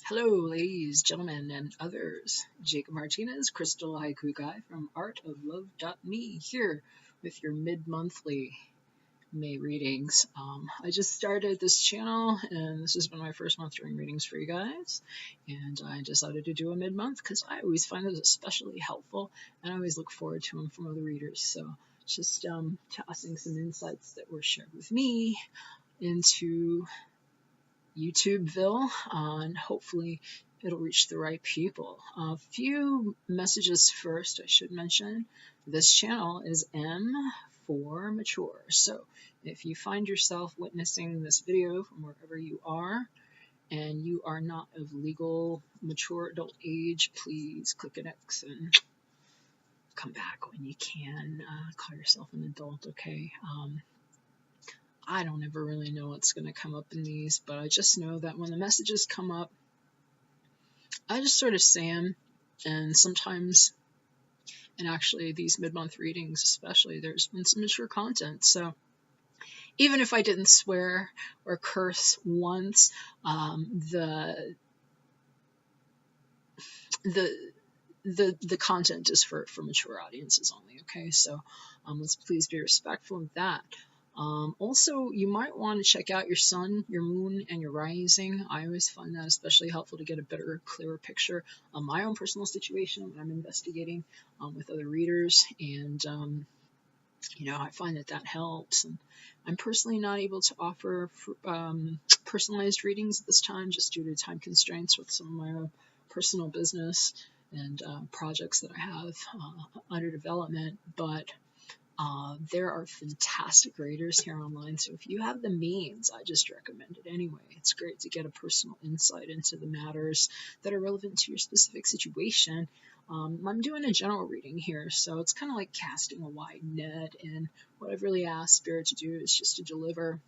Hello, ladies, gentlemen, and others. Jacob Martinez, Crystal Haiku Guy from artoflove.me here with your mid-monthly May readings. I just started this channel, and this has been my first month doing readings for you guys. And I decided to do a mid-month because I always find it especially helpful, and I always look forward to them from other readers. So just tossing some insights that were shared with me into YouTubeville, and hopefully it'll reach the right people. A few messages first, I should mention. This channel is M for mature. So if you find yourself witnessing this video from wherever you are, and you are not of legal, mature adult age, please click an X and come back when you can. Call yourself an adult, okay? I don't ever really know what's going to come up in these, but I just know that when the messages come up, I just sort of say them, and sometimes, and actually these mid-month readings especially, there's been some mature content, so even if I didn't swear or curse once, the content is for mature audiences only, okay? So let's please be respectful of that. Also, you might want to check out your sun, your moon, and your rising. I always find that especially helpful to get a better, clearer picture of my own personal situation when I'm investigating with other readers. And, I find that helps. And I'm personally not able to offer personalized readings at this time just due to time constraints with some of my own personal business and projects that I have under development. But there are fantastic readers here online, so if you have the means, I just recommend it anyway. It's great to get a personal insight into the matters that are relevant to your specific situation. I'm doing a general reading here, so it's kind of like casting a wide net, and what I've really asked Spirit to do is just to deliver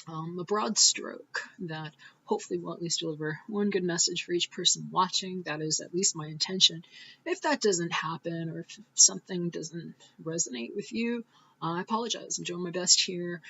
a broad stroke that hopefully will at least deliver one good message for each person watching. That is at least my intention. If that doesn't happen, or if something doesn't resonate with you, I apologize. I'm doing my best here.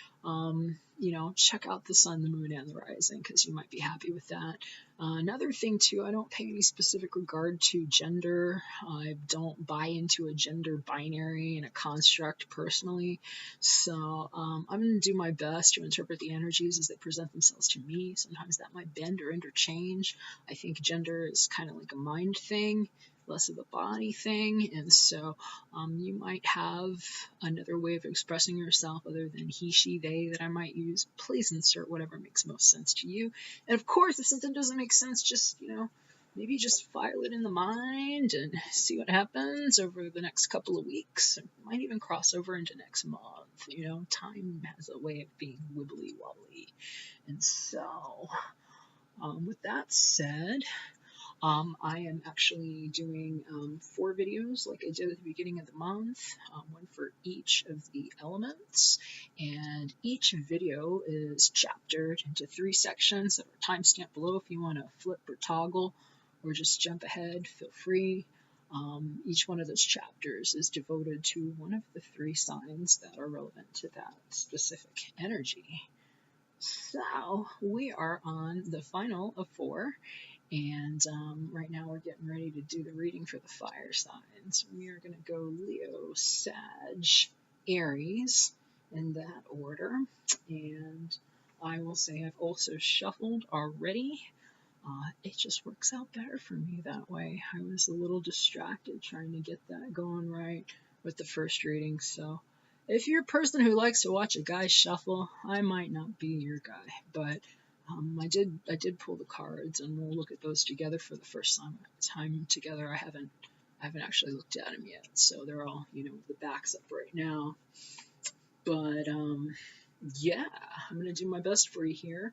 Check out the sun, the moon, and the rising, because you might be happy with that. Another thing too, I don't pay any specific regard to gender. I don't buy into a gender binary and a construct personally. So I'm going to do my best to interpret the energies as they present themselves to me. Sometimes that might bend or interchange. I think gender is kind of like a mind thing, less of a body thing, and so you might have another way of expressing yourself other than he, she, they that I might use. Please insert whatever makes most sense to you. And of course, if something doesn't make sense, just, maybe just file it in the mind and see what happens over the next couple of weeks. It might even cross over into next month. Time has a way of being wibbly wobbly. And so, with that said, I am actually doing 4 videos like I did at the beginning of the month, one for each of the elements, and each video is chaptered into 3 sections that are timestamped below if you want to flip or toggle or just jump ahead, feel free. Each one of those chapters is devoted to one of the 3 signs that are relevant to that specific energy. So we are on the final of 4. And right now we're getting ready to do the reading for the fire signs. We are going to go Leo, Sag, Aries in that order. And I will say I've also shuffled already. It just works out better for me that way. I was a little distracted trying to get that going right with the first reading. So if you're a person who likes to watch a guy shuffle, I might not be your guy, but I did pull the cards, and we'll look at those together for the first time together. I haven't actually looked at them yet, so they're all the backs up right now. But yeah, I'm gonna do my best for you here,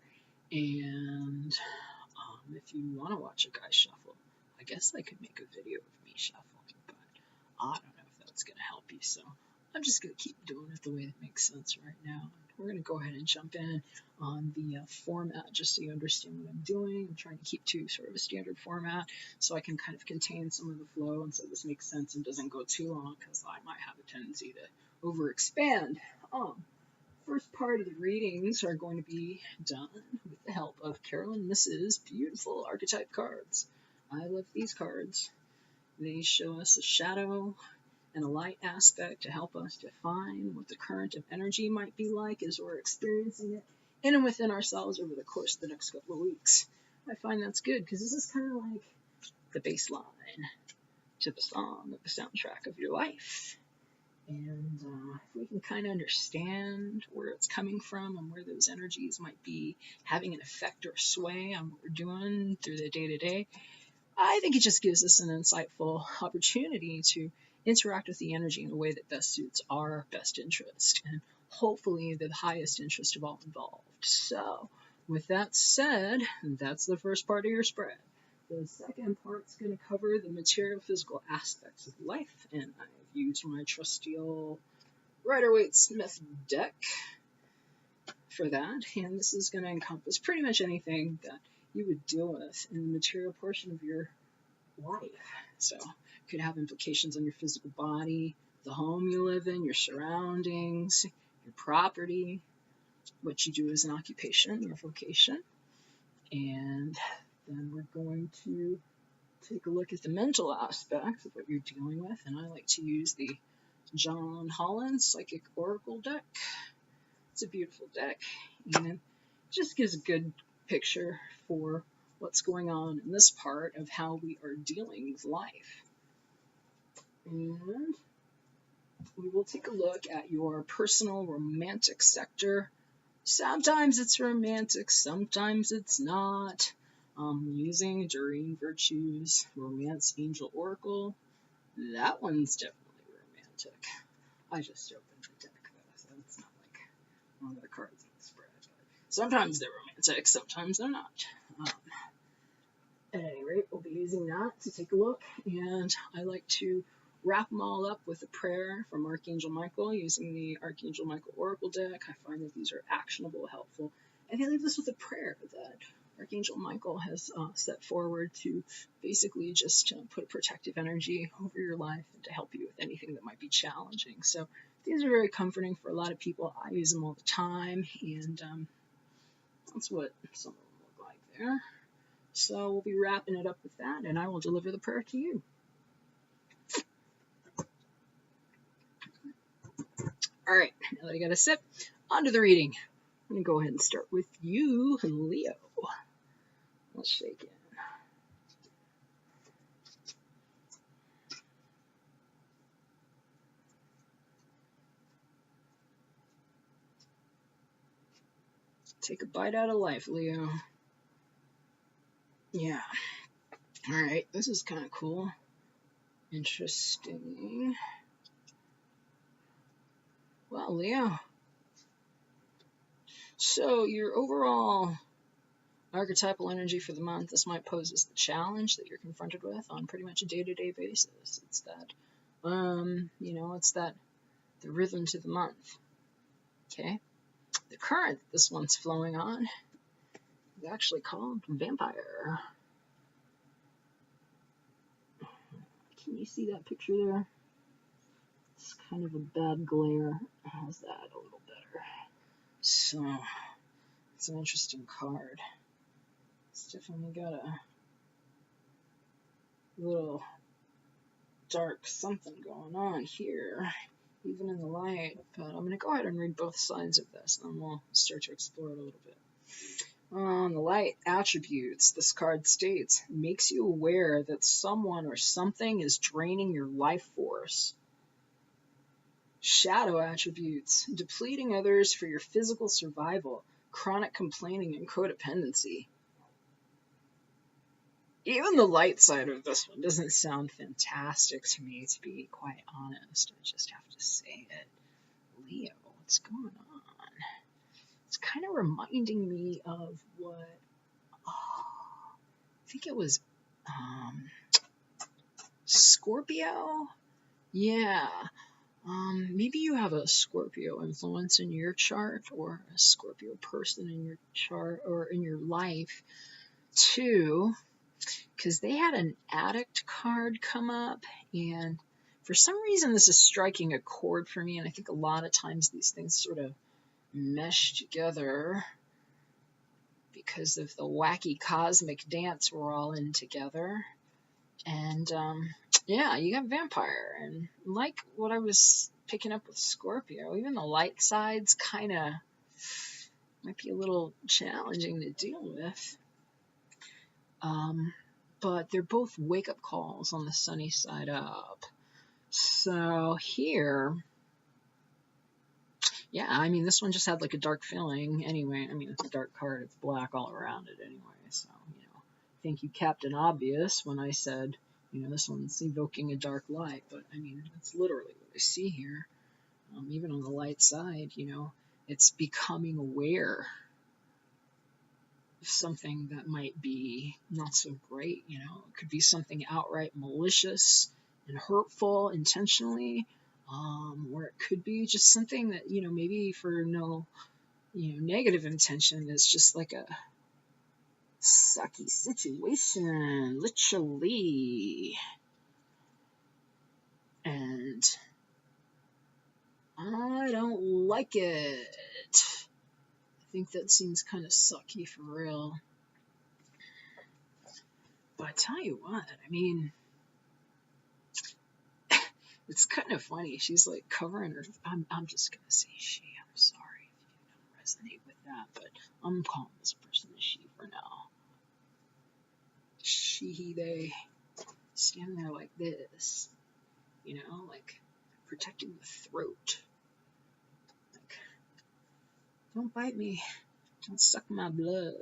and if you want to watch a guy shuffle, I guess I could make a video of me shuffling, but I don't know if that's gonna help you. So I'm just gonna keep doing it the way that makes sense right now. We're going to go ahead and jump in on the format just so you understand what I'm doing. I'm trying to keep to sort of a standard format so I can kind of contain some of the flow and so this makes sense and doesn't go too long because I might have a tendency to overexpand. First part of the readings are going to be done with the help of Carolyn Mrs. Beautiful Archetype cards. I love these cards. They show us a shadow and a light aspect to help us define what the current of energy might be like as we're experiencing it in and within ourselves over the course of the next couple of weeks. I find that's good because this is kind of like the bass line to the song of the soundtrack of your life. And if we can kind of understand where it's coming from and where those energies might be having an effect or sway on what we're doing through the day-to-day, I think it just gives us an insightful opportunity to interact with the energy in a way that best suits our best interest and hopefully the highest interest of all involved. So, with that said, that's the first part of your spread. The second part's going to cover the material physical aspects of life, and I've used my trusty old Rider-Waite-Smith deck for that, and this is going to encompass pretty much anything that you would deal with in the material portion of your life. So it could have implications on your physical body, the home you live in, your surroundings, your property, what you do as an occupation, your vocation, and then we're going to take a look at the mental aspects of what you're dealing with, and I like to use the John Holland Psychic Oracle deck. It's a beautiful deck, and it just gives a good picture for what's going on in this part of how we are dealing with life. And we will take a look at your personal romantic sector. Sometimes it's romantic, sometimes it's not. Using Doreen Virtue's Romance Angel Oracle. That one's definitely romantic. I just opened the deck though, so it's not like one of the cards in the spread. But sometimes they're romantic, sometimes they're not. At any rate, we'll be using that to take a look, and I like to wrap them all up with a prayer from Archangel Michael using the Archangel Michael Oracle deck. I find that these are actionable, helpful, and I leave this with a prayer that Archangel Michael has set forward to basically just put a protective energy over your life and to help you with anything that might be challenging. So these are very comforting for a lot of people. I use them all the time, and that's what some of them look like there. So we'll be wrapping it up with that, and I will deliver the prayer to you. All right, now that I got a sip, on to the reading. I'm going to go ahead and start with you, Leo. Let's shake it. Take a bite out of life, Leo. Yeah. All right, this is kind of cool. Interesting. Well, Leo. So your overall archetypal energy for the month, this might pose as the challenge that you're confronted with on pretty much a day-to-day basis. It's that, it's that the rhythm to the month. Okay? The current this one's flowing on is actually called Vampire. Can you see that picture there? It's kind of a bad glare. How's that a little better? So, it's an interesting card. It's definitely got a little dark something going on here, even in the light. But I'm going to go ahead and read both sides of this, and then we'll start to explore it a little bit. On the light attributes, this card states, makes you aware that someone or something is draining your life force. Shadow attributes, depleting others for your physical survival, chronic complaining, and codependency. Even the light side of this one doesn't sound fantastic to me, to be quite honest. I just have to say it. Leo, what's going on? It's kind of reminding me of what, I think it was Scorpio? Yeah. Maybe you have a Scorpio influence in your chart, or a Scorpio person in your chart, or in your life, too. Because they had an addict card come up, and for some reason this is striking a chord for me, and I think a lot of times these things sort of mesh together because of the wacky cosmic dance we're all in together. And yeah, you got vampire. And like what I was picking up with Scorpio, even the light sides kind of might be a little challenging to deal with. But they're both wake-up calls on the sunny side up. So here, yeah, I mean, this one just had like a dark feeling anyway. I mean, it's a dark card. It's black all around it anyway. So, thank you, Captain Obvious, when I said, this one's evoking a dark light. But, I mean, that's literally what I see here. Even on the light side, it's becoming aware of something that might be not so great. It could be something outright malicious and hurtful intentionally. Or it could be just something that, maybe for no, negative intention. It's just like a sucky situation, literally. And I don't like it. I think that seems kind of sucky for real. But I tell you what, I mean, it's kind of funny. She's like covering her. I'm just gonna say she. I'm sorry if you don't resonate with that, but I'm calling this person a she for now. She, they, standing there like this, like protecting the throat. Like, don't bite me. Don't suck my blood.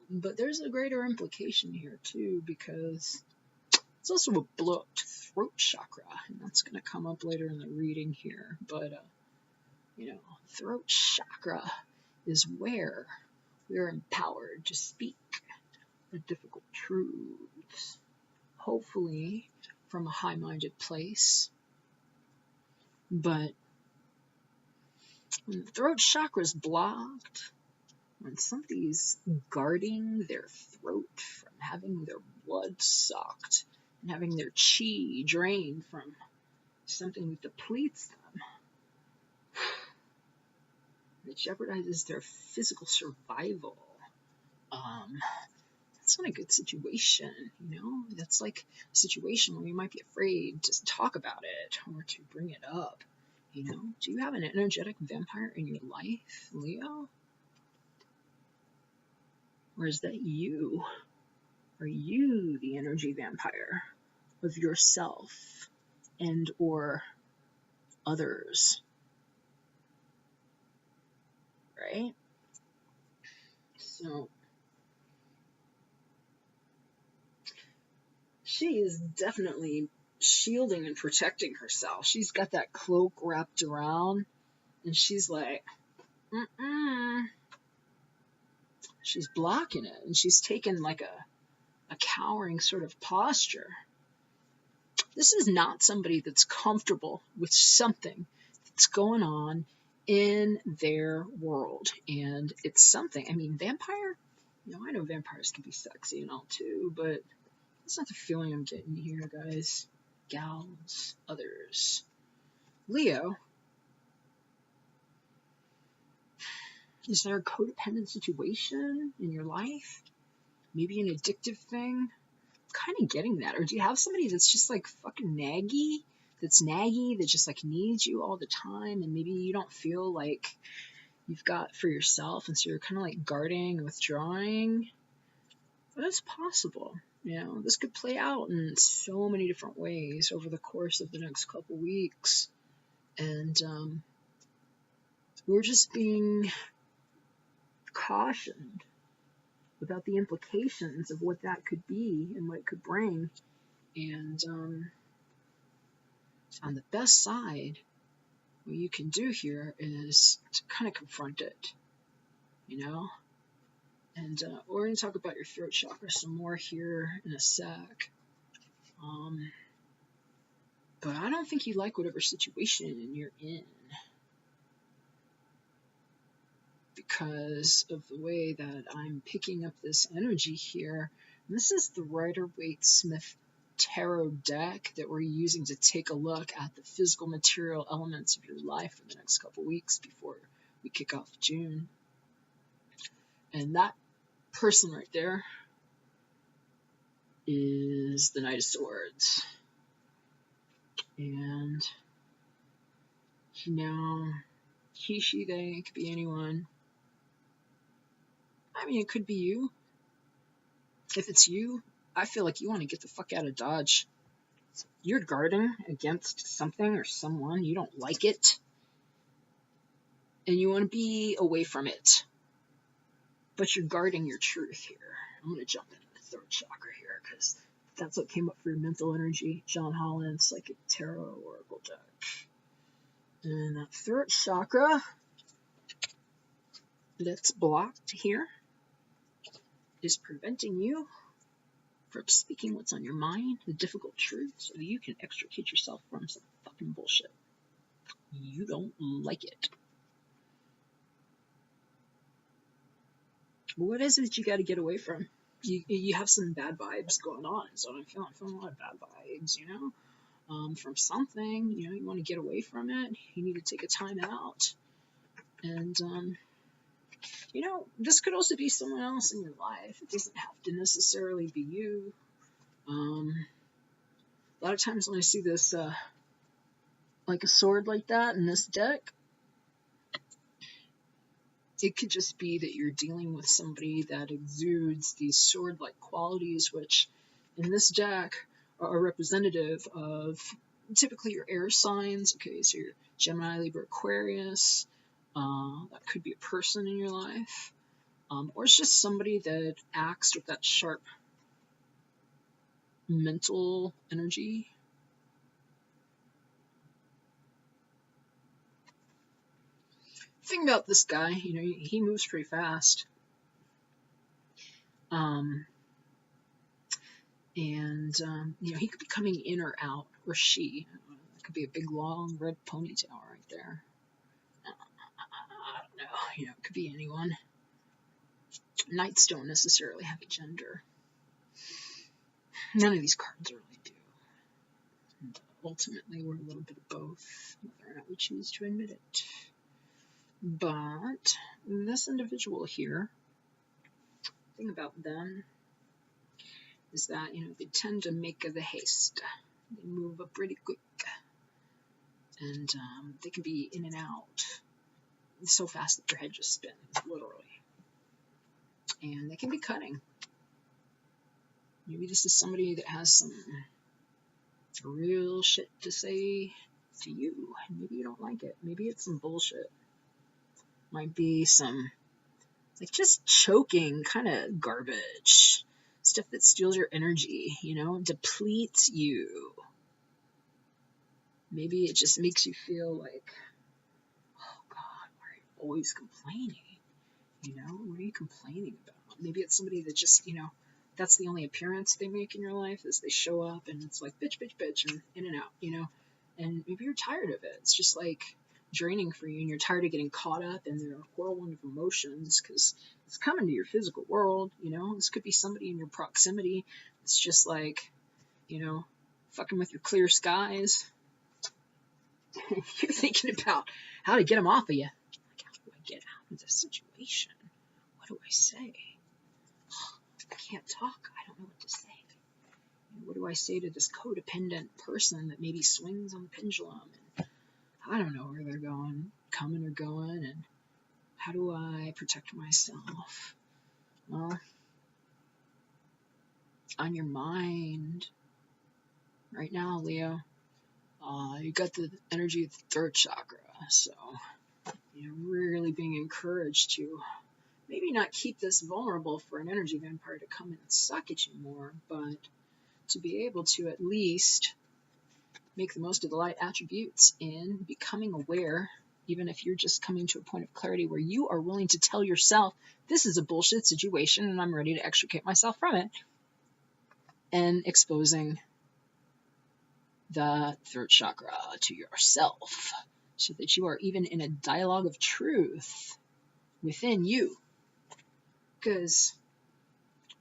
But there's a greater implication here too, because it's also a blocked throat chakra, and that's going to come up later in the reading here. But, throat chakra is where we're empowered to speak the difficult truths, hopefully from a high-minded place. But when the throat chakra is blocked, when somebody's guarding their throat from having their blood sucked, and having their chi drained from something that depletes them, that jeopardizes their physical survival, that's not a good situation, That's like a situation where you might be afraid to talk about it or to bring it up, Do you have an energetic vampire in your life, Leo? Or is that you? Are you the energy vampire of yourself and or others? Right? So she is definitely shielding and protecting herself. She's got that cloak wrapped around, and she's like, She's blocking it, and she's taken like a cowering sort of posture. This is not somebody that's comfortable with something that's going on in their world. And it's something, I mean, vampire, I know vampires can be sexy and all too, but that's not the feeling I'm getting here, guys, gals, others. Leo, is there a codependent situation in your life? Maybe an addictive thing? Kind of getting that. Or do you have somebody that's just like fucking naggy, that just like needs you all the time, and maybe you don't feel like you've got for yourself, and so you're kind of like guarding and withdrawing? But it's possible. This could play out in so many different ways over the course of the next couple weeks, and we're just being cautioned about the implications of what that could be and what it could bring. And on the best side, what you can do here is to kind of confront it, And we're going to talk about your throat chakra some more here in a sec. But I don't think you like whatever situation you're in, because of the way that I'm picking up this energy here. And this is the Rider-Waite-Smith tarot deck that we're using to take a look at the physical material elements of your life for the next couple weeks before we kick off June. And that person right there is the Knight of Swords. And he, she, they, it could be anyone. I mean, it could be you. If it's you, I feel like you want to get the fuck out of Dodge. You're guarding against something or someone. You don't like it. And you want to be away from it. But you're guarding your truth here. I'm going to jump into the third chakra here because that's what came up for your mental energy. John Holland, Psychic Tarot Oracle deck. And that third chakra that's blocked here is preventing you from speaking what's on your mind, the difficult truth, so that you can extricate yourself from some fucking bullshit. You don't like it. What is it that you got to get away from? You have some bad vibes going on, so I'm feeling a lot of bad vibes, from something, you want to get away from it. You need to take a time out. And, this could also be someone else in your life. It doesn't have to necessarily be you. A lot of times when I see this, like a sword like that in this deck, it could just be that you're dealing with somebody that exudes these sword-like qualities, which in this deck are representative of typically your air signs. Okay, so your Gemini, Libra, Aquarius. That could be a person in your life. Or it's just somebody that acts with that sharp mental energy. Thing about this guy, he moves pretty fast. He could be coming in or out, or she. It could be a big, long, red ponytail right there. I don't know. It could be anyone. Knights don't necessarily have a gender. None of these cards really do. And ultimately, we're a little bit of both, whether or not we choose to admit it. But this individual here, the thing about them is that, they tend to make the haste. They move up pretty quick. And they can be in and out so fast that your head just spins, literally. And they can be cutting. Maybe this is somebody that has some real shit to say to you, and maybe you don't like it. Maybe it's some bullshit. Might be some, just choking kind of garbage. Stuff that steals your energy, depletes you. Maybe it just makes you feel like, oh God, why are you always complaining? What are you complaining about? Maybe it's somebody that just, that's the only appearance they make in your life, is they show up and it's like bitch, bitch, bitch, and in and out, and maybe you're tired of it. It's just draining for you, and you're tired of getting caught up in their whirlwind of emotions, because it's coming to your physical world. This could be somebody in your proximity. It's just fucking with your clear skies. You're thinking about how to get them off of you. How do I get out of this situation? What do I say? I can't talk. I don't know what to say. What do I say to this codependent person that maybe swings on the pendulum? And I don't know where they're coming or going, and how do I protect myself? Well, on your mind right now, Leo, you got the energy of the third chakra, so you're really being encouraged to maybe not keep this vulnerable for an energy vampire to come in and suck at you more, but to be able to at least make the most of the light attributes in becoming aware, even if you're just coming to a point of clarity where you are willing to tell yourself, this is a bullshit situation and I'm ready to extricate myself from it, and exposing the third chakra to yourself so that you are even in a dialogue of truth within you. Because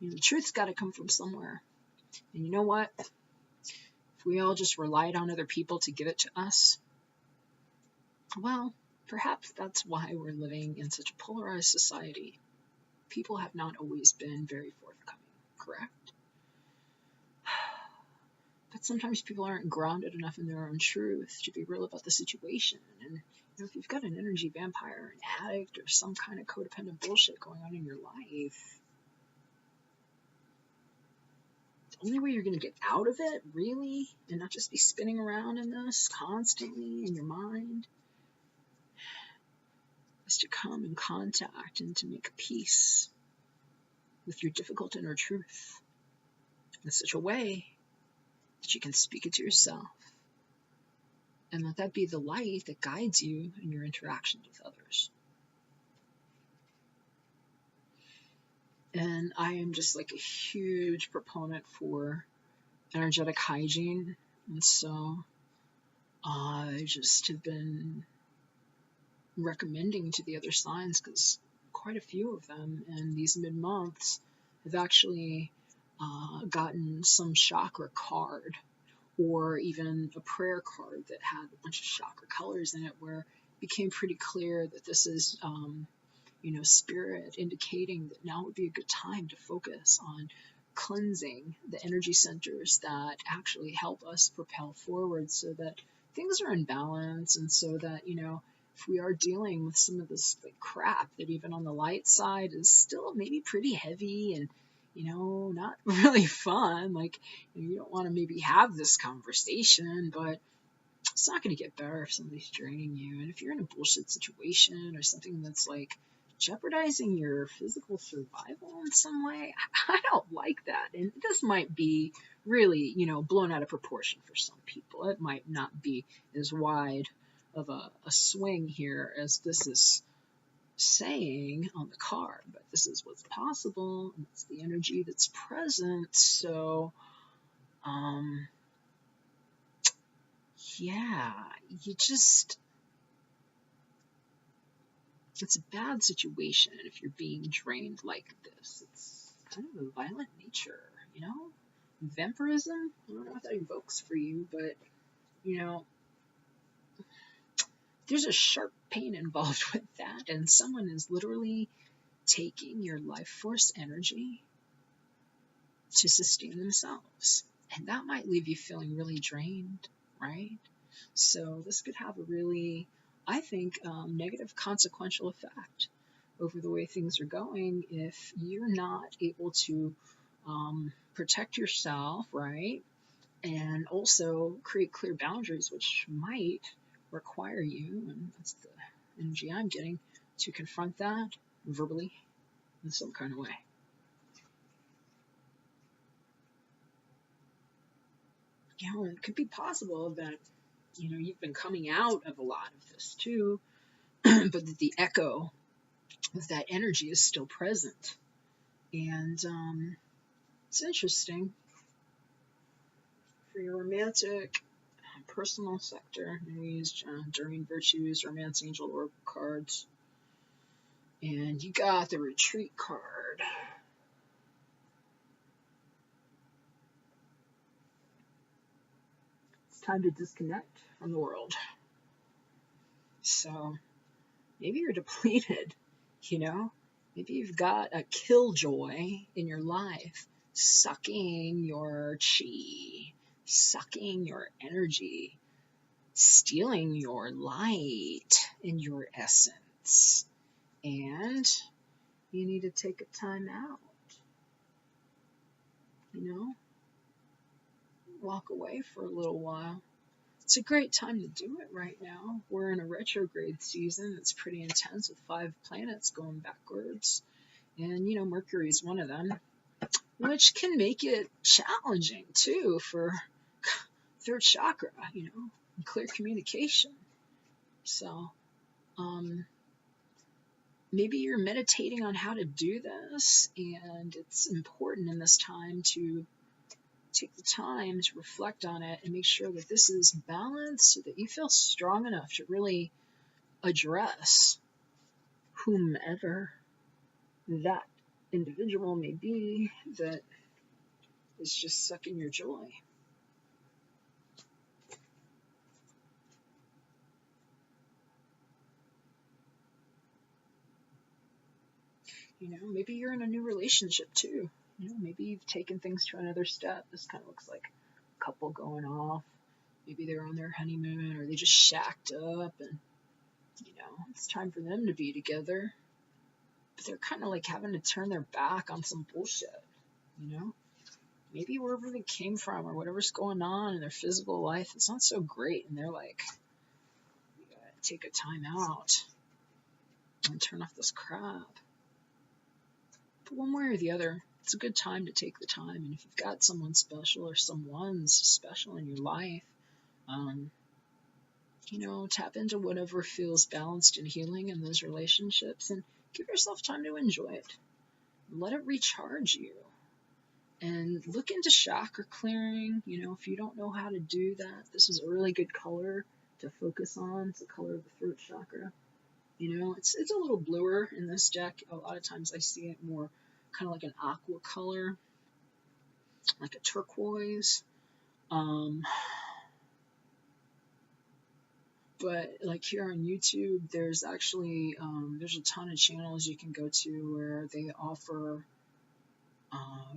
the truth's got to come from somewhere. And you know what? If we all just relied on other people to give it to us, well, perhaps that's why we're living in such a polarized society. People have not always been very forthcoming, correct? But sometimes people aren't grounded enough in their own truth to be real about the situation. And if you've got an energy vampire, an addict, or some kind of codependent bullshit going on in your life, the only way you're going to get out of it, really, and not just be spinning around in this constantly in your mind, is to come in contact and to make peace with your difficult inner truth in such a way that you can speak it to yourself and let that be the light that guides you in your interactions with others. And I am just like a huge proponent for energetic hygiene. And so I just have been recommending to the other signs, because quite a few of them in these mid-months have actually gotten some chakra card, or even a prayer card that had a bunch of chakra colors in it, where it became pretty clear that this is, spirit indicating that now would be a good time to focus on cleansing the energy centers that actually help us propel forward, so that things are in balance, and so that, if we are dealing with some of this crap that even on the light side is still maybe pretty heavy and not really fun. You don't want to maybe have this conversation, but it's not going to get better if somebody's draining you. And if you're in a bullshit situation or something that's jeopardizing your physical survival in some way, I don't like that. And this might be really, blown out of proportion for some people. It might not be as wide of a swing here as this is saying on the card, but this is what's possible, and it's the energy that's present. So it's a bad situation if you're being drained like this. It's kind of a violent nature, vampirism. I don't know what that evokes for you, but there's a sharp pain involved with that, and someone is literally taking your life force energy to sustain themselves. And that might leave you feeling really drained, right? So this could have a really, I think, negative consequential effect over the way things are going if you're not able to protect yourself, right? And also create clear boundaries, which might require you, and that's the energy I'm getting, to confront that verbally in some kind of way. It could be possible that, you've been coming out of a lot of this too, but that the echo of that energy is still present. And it's interesting. For your romantic, personal sector, we use Enduring Virtues, Romance Angel Oracle cards. And you got the Retreat card. It's time to disconnect from the world. So maybe you're depleted, Maybe you've got a killjoy in your life sucking your chi, sucking your energy, stealing your light and your essence. And you need to take a time out, walk away for a little while. It's a great time to do it right now. We're in a retrograde season that's pretty intense with 5 planets going backwards. And, Mercury is one of them, which can make it challenging, too, for third chakra, and clear communication. So, maybe you're meditating on how to do this, and it's important in this time to take the time to reflect on it and make sure that this is balanced so that you feel strong enough to really address whomever that individual may be that is just sucking your joy. You know, maybe you're in a new relationship too. You know, maybe you've taken things to another step. This kind of looks like a couple going off. Maybe they're on their honeymoon, or they just shacked up and, you know, it's time for them to be together. But they're kind of like having to turn their back on some bullshit, you know? Maybe wherever they came from or whatever's going on in their physical life, it's not so great. And they're like, we gotta take a time out and turn off this crap. But one way or the other, it's a good time to take the time. And if you've got someone special or someone's special in your life, you know, tap into whatever feels balanced and healing in those relationships and give yourself time to enjoy it. Let it recharge you. And look into chakra clearing. You know, if you don't know how to do that, this is a really good color to focus on. It's the color of the throat chakra. You know, it's a little bluer in this deck. A lot of times I see it more kind of like an aqua color, like a turquoise. But like here on YouTube, there's actually there's a ton of channels you can go to where they offer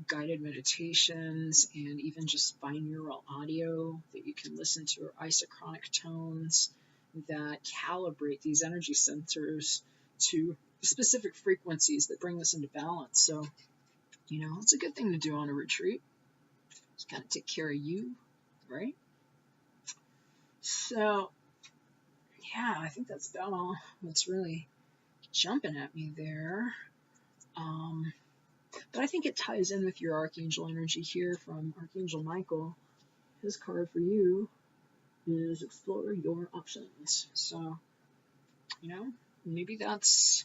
guided meditations and even just binaural audio that you can listen to, or isochronic tones that calibrate these energy sensors to specific frequencies that bring this into balance. So, you know, it's a good thing to do on a retreat. Just kind of take care of you, right? So, yeah, I think that's about all that's really jumping at me there. But I think it ties in with your Archangel energy here from Archangel Michael. His card for you is explore your options. So, you know, maybe that's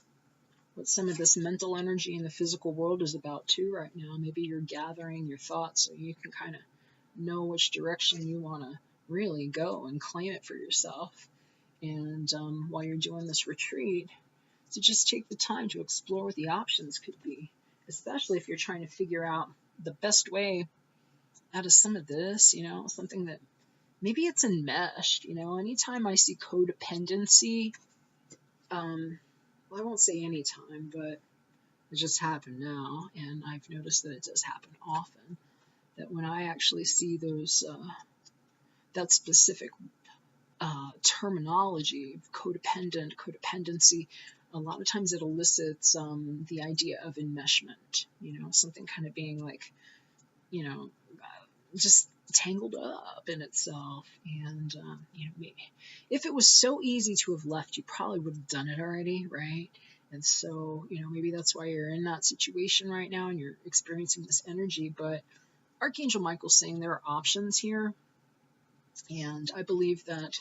what some of this mental energy in the physical world is about too right now. Maybe you're gathering your thoughts so you can kind of know which direction you want to really go and claim it for yourself. And while you're doing this retreat, to just take the time to explore what the options could be, especially if you're trying to figure out the best way out of some of this, you know, something that maybe it's enmeshed. You know, anytime I see codependency, well, I won't say anytime, but it just happened now, and I've noticed that it does happen often, that when I actually see those, that specific terminology, codependency, a lot of times it elicits the idea of enmeshment, you know, something kind of being like, you know, just tangled up in itself. And, you know, if it was so easy to have left, you probably would have done it already, right? And so, you know, maybe that's why you're in that situation right now and you're experiencing this energy. But Archangel Michael's saying there are options here. And I believe that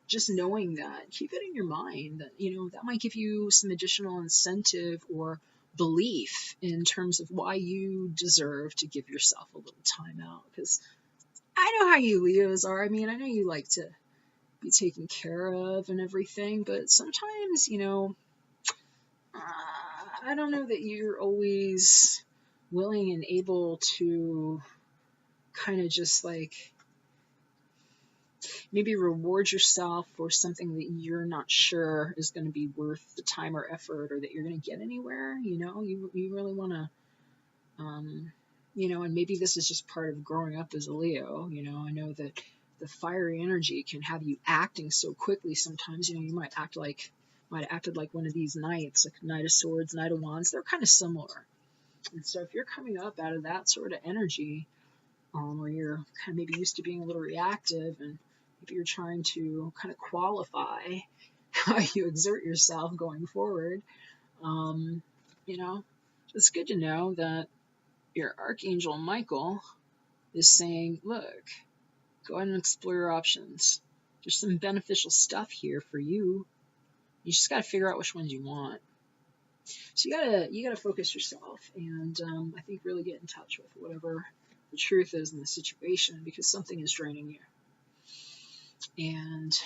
just knowing that, keep it in your mind that, you know, that might give you some additional incentive or belief in terms of why you deserve to give yourself a little time out. Because I know how you Leos are. I mean, I know you like to be taken care of and everything, but sometimes, you know, I don't know that you're always willing and able to kind of just like maybe reward yourself for something that you're not sure is going to be worth the time or effort, or that you're going to get anywhere. You know, you really want to, you know, and maybe this is just part of growing up as a Leo. You know, I know that the fiery energy can have you acting so quickly sometimes. You know, you might have acted like one of these knights, like Knight of Swords, Knight of Wands. They're kind of similar. And so if you're coming up out of that sort of energy, where you're kind of maybe used to being a little reactive, and maybe you're trying to kind of qualify how you exert yourself going forward, you know, it's good to know that your Archangel Michael is saying, look, go ahead and explore your options. There's some beneficial stuff here for you. You just got to figure out which ones you want. So you gotta focus yourself, and I think really get in touch with whatever the truth is in the situation, because something is draining you. And,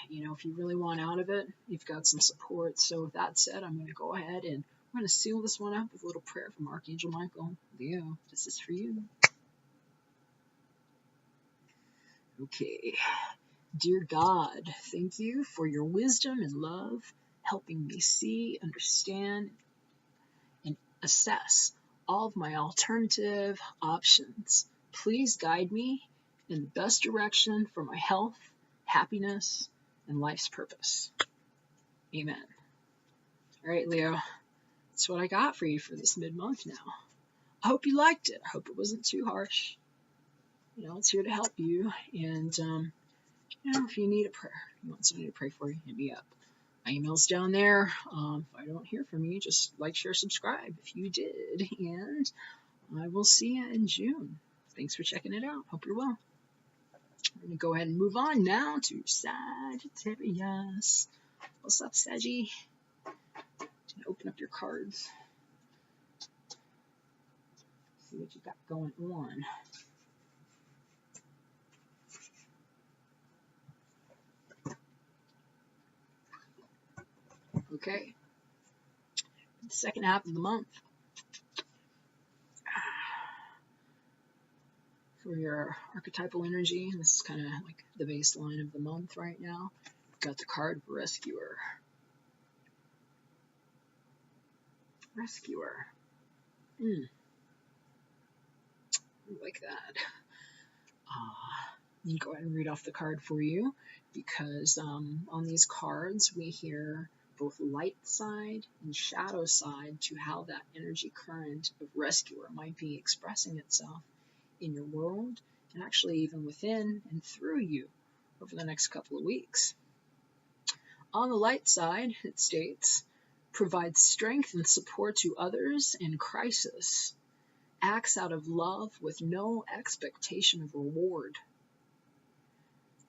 you know, if you really want out of it, you've got some support. So with that said, I'm going to go ahead and I'm going to seal this one up with a little prayer from Archangel Michael. Leo, this is for you. Okay. Dear God, thank you for your wisdom and love, helping me see, understand, and assess all of my alternative options. Please guide me in the best direction for my health, happiness, and life's purpose. Amen. All right, Leo, that's what I got for you for this mid-month now. I hope you liked it. I hope it wasn't too harsh. You know, it's here to help you. And, you know, if you need a prayer, you want somebody to pray for you, hit me up. My email's down there. If I don't hear from you, just like, share, subscribe if you did. And I will see you in June. Thanks for checking it out. Hope you're well. We're going to go ahead and move on now to Sagittarius. What's up, Saggy? Open up your cards. See what you got going on. Okay. The second half of the month. For your archetypal energy, this is kind of like the baseline of the month right now. We've got the card Rescuer. Rescuer. I like that. Let me go ahead and read off the card for you, because on these cards we hear both light side and shadow side to how that energy current of Rescuer might be expressing itself in your world, and actually even within and through you over the next couple of weeks. On the light side, it states, provides strength and support to others in crisis, acts out of love with no expectation of reward.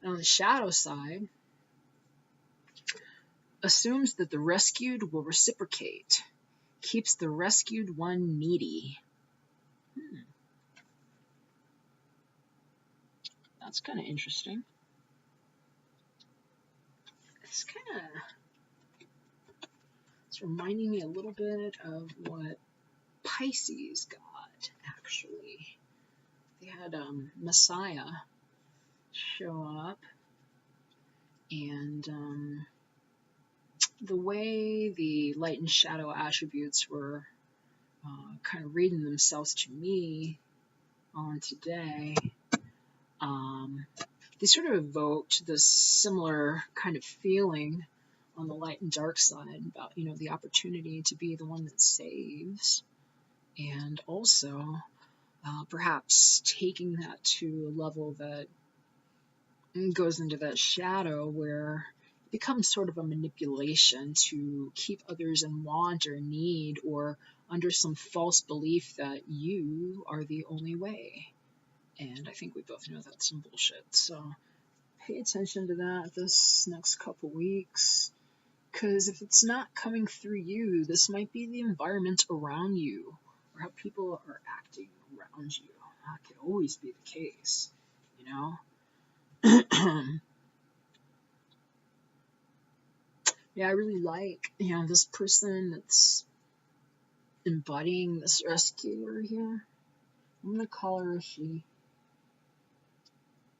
And on the shadow side, assumes that the rescued will reciprocate, keeps the rescued one needy. That's kind of interesting. It's reminding me a little bit of what Pisces got, actually. They had Messiah show up, and the way the light and shadow attributes were kind of reading themselves to me on today, they sort of evoked this similar kind of feeling on the light and dark side about, you know, the opportunity to be the one that saves, and also perhaps taking that to a level that goes into that shadow where it becomes sort of a manipulation to keep others in want or need, or under some false belief that you are the only way. And I think we both know that's some bullshit. So pay attention to that this next couple weeks, because if it's not coming through you, this might be the environment around you, or how people are acting around you. That could always be the case, you know? Yeah, I really like, you know, this person that's embodying this rescuer here. I'm going to call her a she.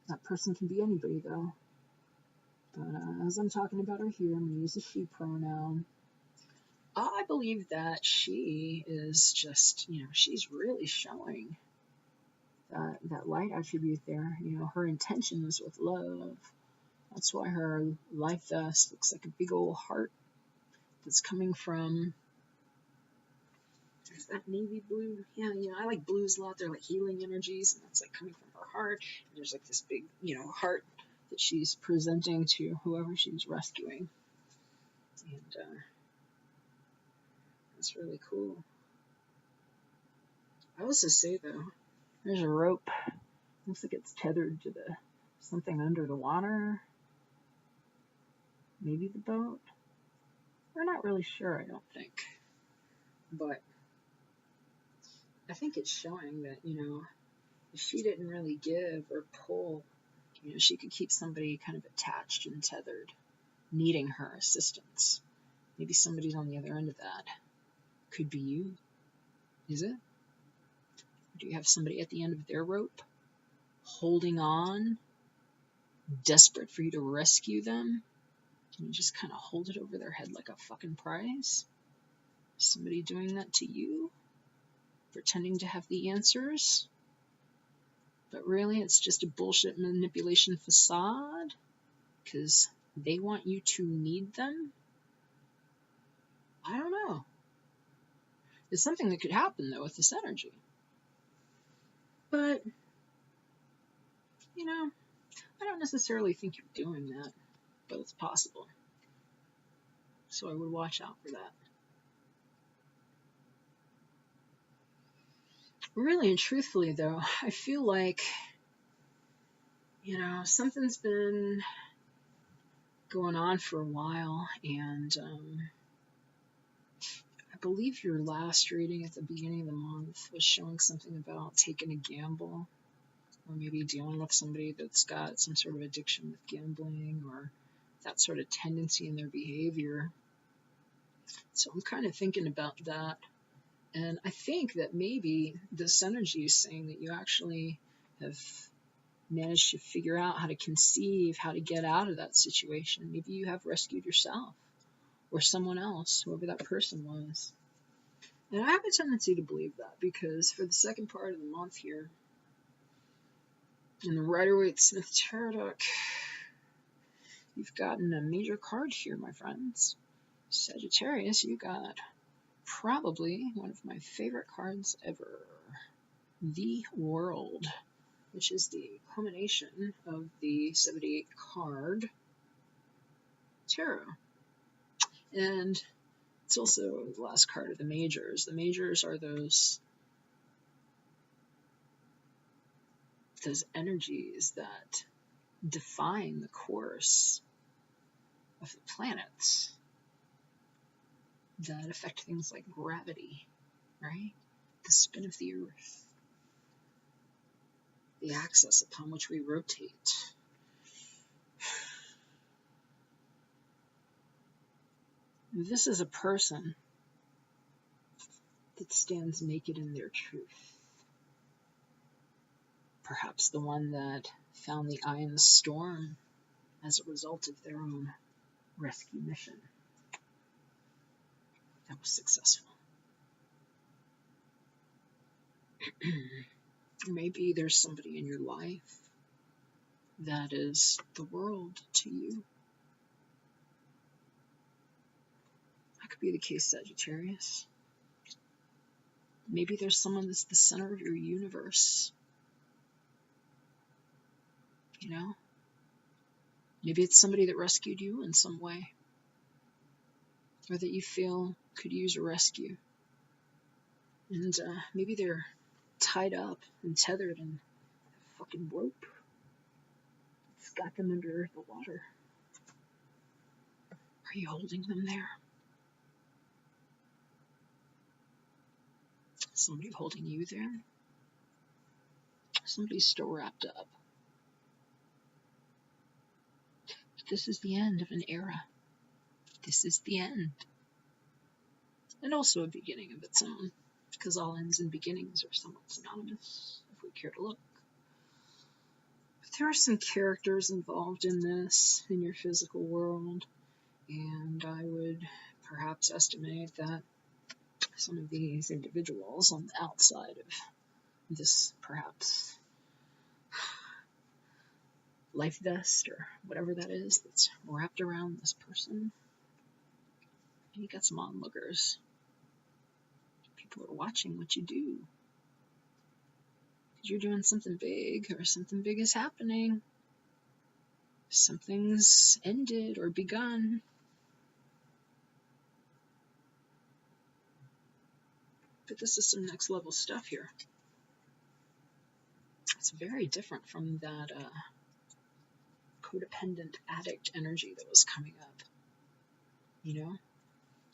That person can be anybody, though. But as I'm talking about her here, I'm going to use a she pronoun. I believe that she is just, you know, she's really showing that light attribute there. You know, her intention is with love. That's why her life vest looks like a big old heart that's coming from, there's that navy blue. Yeah, you know, I like blues a lot. They're like healing energies, and that's like coming from her heart. And there's like this big, you know, heart that she's presenting to whoever she's rescuing. And that's really cool. I also say, though, there's a rope. Looks like it's tethered to something under the water. Maybe the boat. We're not really sure, I don't think. But I think it's showing that, you know, if she didn't really give or pull, you know, she could keep somebody kind of attached and tethered, needing her assistance. Maybe somebody's on the other end of that. Could be you. Is it? Do you have somebody at the end of their rope, holding on, desperate for you to rescue them? Can you just kind of hold it over their head like a fucking prize? Is somebody doing that to you? pretending to have the answers, but really it's just a bullshit manipulation facade because they want you to need them. I don't know. It's something that could happen, though, with this energy. But, you know, I don't necessarily think you're doing that, but it's possible. So I would watch out for that. Really and truthfully, though, I feel like, you know, something's been going on for a while, and I believe your last reading at the beginning of the month was showing something about taking a gamble, or maybe dealing with somebody that's got some sort of addiction with gambling, or that sort of tendency in their behavior. So I'm kind of thinking about that. And I think that maybe this energy is saying that you actually have managed to figure out how to conceive, how to get out of that situation. Maybe you have rescued yourself or someone else, whoever that person was. And I have a tendency to believe that because for the second part of the month here, in the Rider-Waite-Smith Tarot deck, you've gotten a major card here, my friends. Sagittarius, you got probably one of my favorite cards ever. The World, which is the culmination of the 78 card tarot. And it's also the last card of the majors. The majors are those energies that define the course of the planets, that affect things like gravity, right? The spin of the earth, the axis upon which we rotate. This is a person that stands naked in their truth. Perhaps the one that found the eye in the storm as a result of their own rescue mission that was successful. Maybe there's somebody in your life that is the world to you. That could be the case, Sagittarius. Maybe there's someone that's the center of your universe. You know? Maybe it's somebody that rescued you in some way, or that you feel could use a rescue. And maybe they're tied up and tethered in a fucking rope. It's got them under the water. Are you holding them there? Somebody holding you there? Somebody's still wrapped up. This is the end of an era. This is the end. And also a beginning of its own, because all ends and beginnings are somewhat synonymous, if we care to look. But there are some characters involved in this, in your physical world, and I would perhaps estimate that some of these individuals on the outside of this, perhaps, life vest or whatever that is that's wrapped around this person. And you got some onlookers. People are watching what you do. You're doing something big, or something big is happening. Something's ended or begun. But this is some next level stuff here. It's very different from that codependent addict energy that was coming up. You know?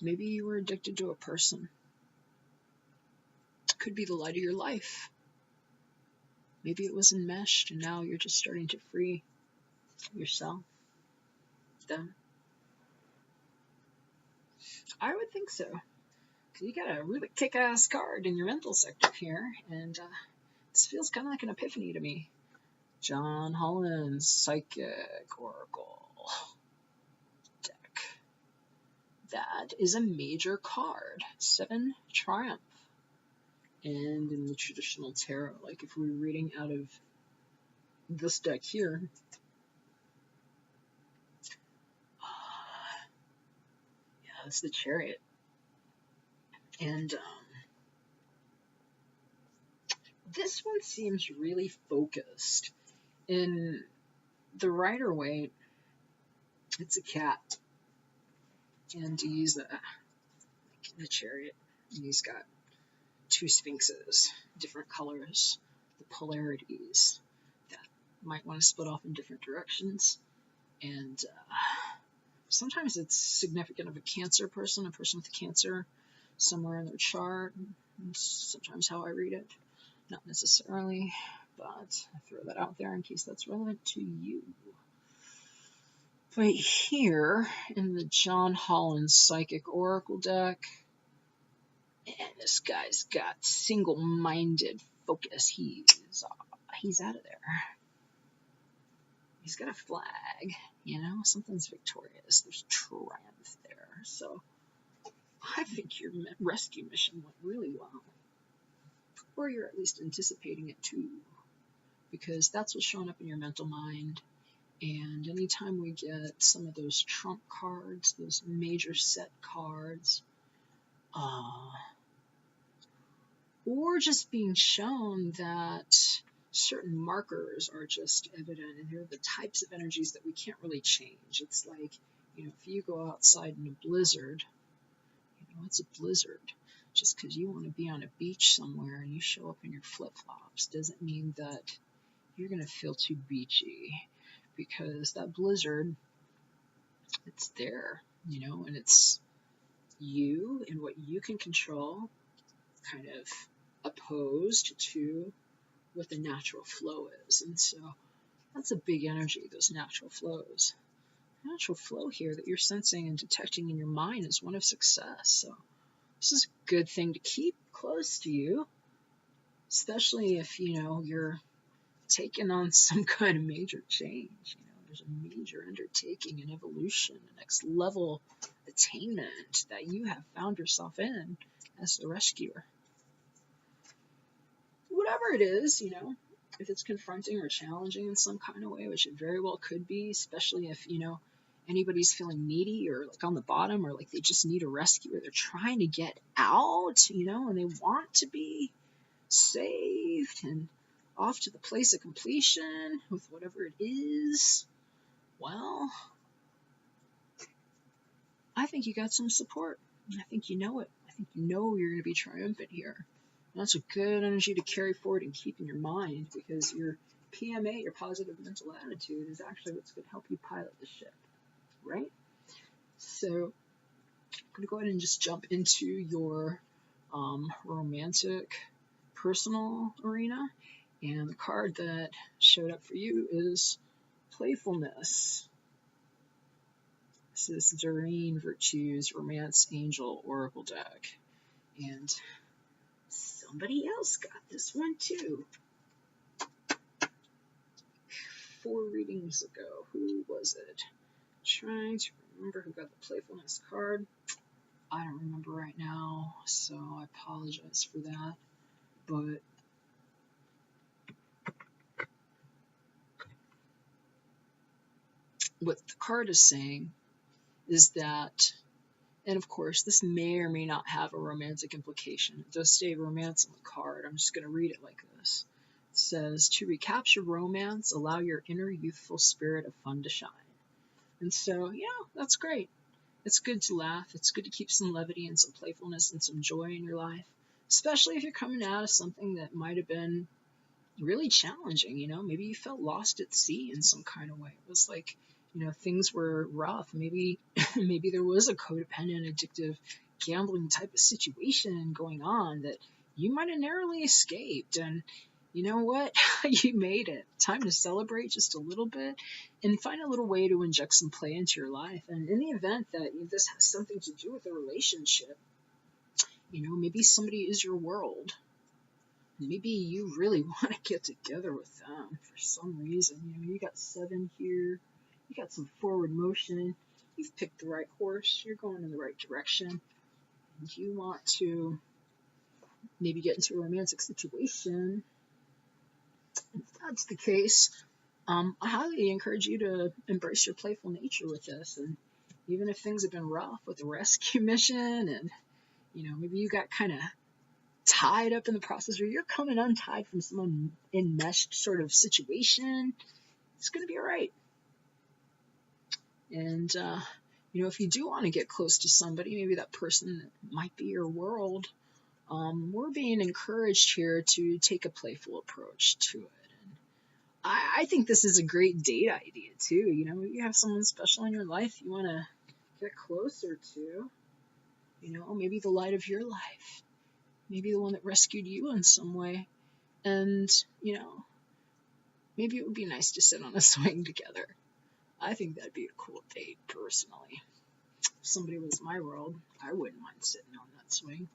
Maybe you were addicted to a person. It could be the light of your life. Maybe it was enmeshed and now you're just starting to free yourself, them. I would think so. Because you got a really kick-ass card in your mental sector here, and this feels kind of like an epiphany to me. John Holland's Psychic Oracle deck. That is a major card. 7 Triumph. And in the traditional tarot, like if we were reading out of this deck here, yeah, that's the Chariot. And this one seems really focused. In the Rider-Waite, it's a cat. And he's like in the Chariot. And he's got two sphinxes, different colors, the polarities that might want to split off in different directions. And sometimes it's significant of a Cancer person, a person with Cancer somewhere in their chart. Sometimes how I read it, not necessarily, but I throw that out there in case that's relevant to you. But here in the John Holland Psychic Oracle deck, and this guy's got single-minded focus. He's out of there. He's got a flag, you know, something's victorious. There's triumph there. So I think your rescue mission went really well. Or you're at least anticipating it too, because that's what's showing up in your mental mind. And anytime we get some of those trump cards, those major set cards, or just being shown that certain markers are just evident, and they're the types of energies that we can't really change. It's like, you know, if you go outside in a blizzard, you know, it's a blizzard. Just because you want to be on a beach somewhere and you show up in your flip-flops doesn't mean that you're going to feel too beachy, because that blizzard, it's there, you know, and it's you and what you can control kind of opposed to what the natural flow is. And so that's a big energy, those natural flows. The natural flow here that you're sensing and detecting in your mind is one of success. So this is a good thing to keep close to you, especially if, you know, you're taking on some kind of major change. You know, there's a major undertaking, an evolution, a next level attainment that you have found yourself in as the rescuer. Whatever it is, you know, if it's confronting or challenging in some kind of way, which it very well could be, especially if, you know, anybody's feeling needy or like on the bottom, or like they just need a rescue, or they're trying to get out, you know, and they want to be saved and off to the place of completion with whatever it is. Well, I think you got some support. I think you know it. I think you know you're going to be triumphant here. And that's a good energy to carry forward and keep in your mind, because your PMA, your positive mental attitude, is actually what's going to help you pilot the ship, right? So I'm going to go ahead and just jump into your romantic, personal arena. And the card that showed up for you is Playfulness. This is Doreen Virtue's Romance Angel Oracle deck. And somebody else got this one too. 4 readings ago. Who was it? Trying to remember who got the Playfulness card. I don't remember right now, so I apologize for that. But what the card is saying is that, and of course, this may or may not have a romantic implication. It does say romance on the card. I'm just going to read it like this. It says, to recapture romance, allow your inner youthful spirit of fun to shine. And so, yeah, that's great. It's good to laugh. It's good to keep some levity and some playfulness and some joy in your life, especially if you're coming out of something that might have been really challenging. You know, maybe you felt lost at sea in some kind of way. It was like, you know, things were rough. Maybe there was a codependent, addictive, gambling type of situation going on that you might have narrowly escaped. And you know what? You made it. Time to celebrate just a little bit and find a little way to inject some play into your life. And in the event that this has something to do with a relationship, you know, maybe somebody is your world. Maybe you really want to get together with them for some reason. You know, you got 7 here. You got some forward motion. You've picked the right horse. You're going in the right direction. And you want to maybe get into a romantic situation. If that's the case, I highly encourage you to embrace your playful nature with this. And even if things have been rough with the rescue mission, and maybe you got kind of tied up in the process, or you're coming untied from some enmeshed sort of situation, it's going to be all right. And if you do want to get close to somebody, maybe that person that might be your world, we're being encouraged here to take a playful approach to it. And I think this is a great date idea too. You have someone special in your life you want to get closer to. Maybe the light of your life, maybe the one that rescued you in some way. And maybe it would be nice to sit on a swing together. I think that'd be a cool date, personally. If somebody was my world, I wouldn't mind sitting on that swing.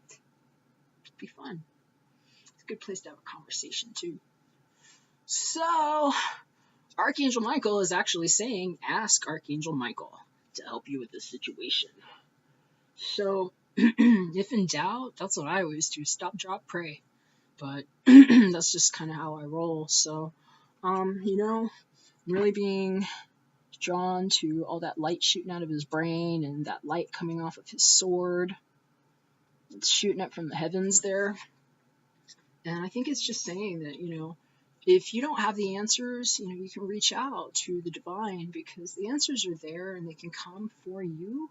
It'd be fun. It's a good place to have a conversation, too. So, Archangel Michael is actually saying, ask Archangel Michael to help you with this situation. So, if in doubt, that's what I always do. Stop, drop, pray. But that's just kind of how I roll. So, really being drawn to all that light shooting out of his brain and that light coming off of his sword. It's shooting up from the heavens there. And I think it's just saying that, if you don't have the answers, you can reach out to the divine, because the answers are there and they can come for you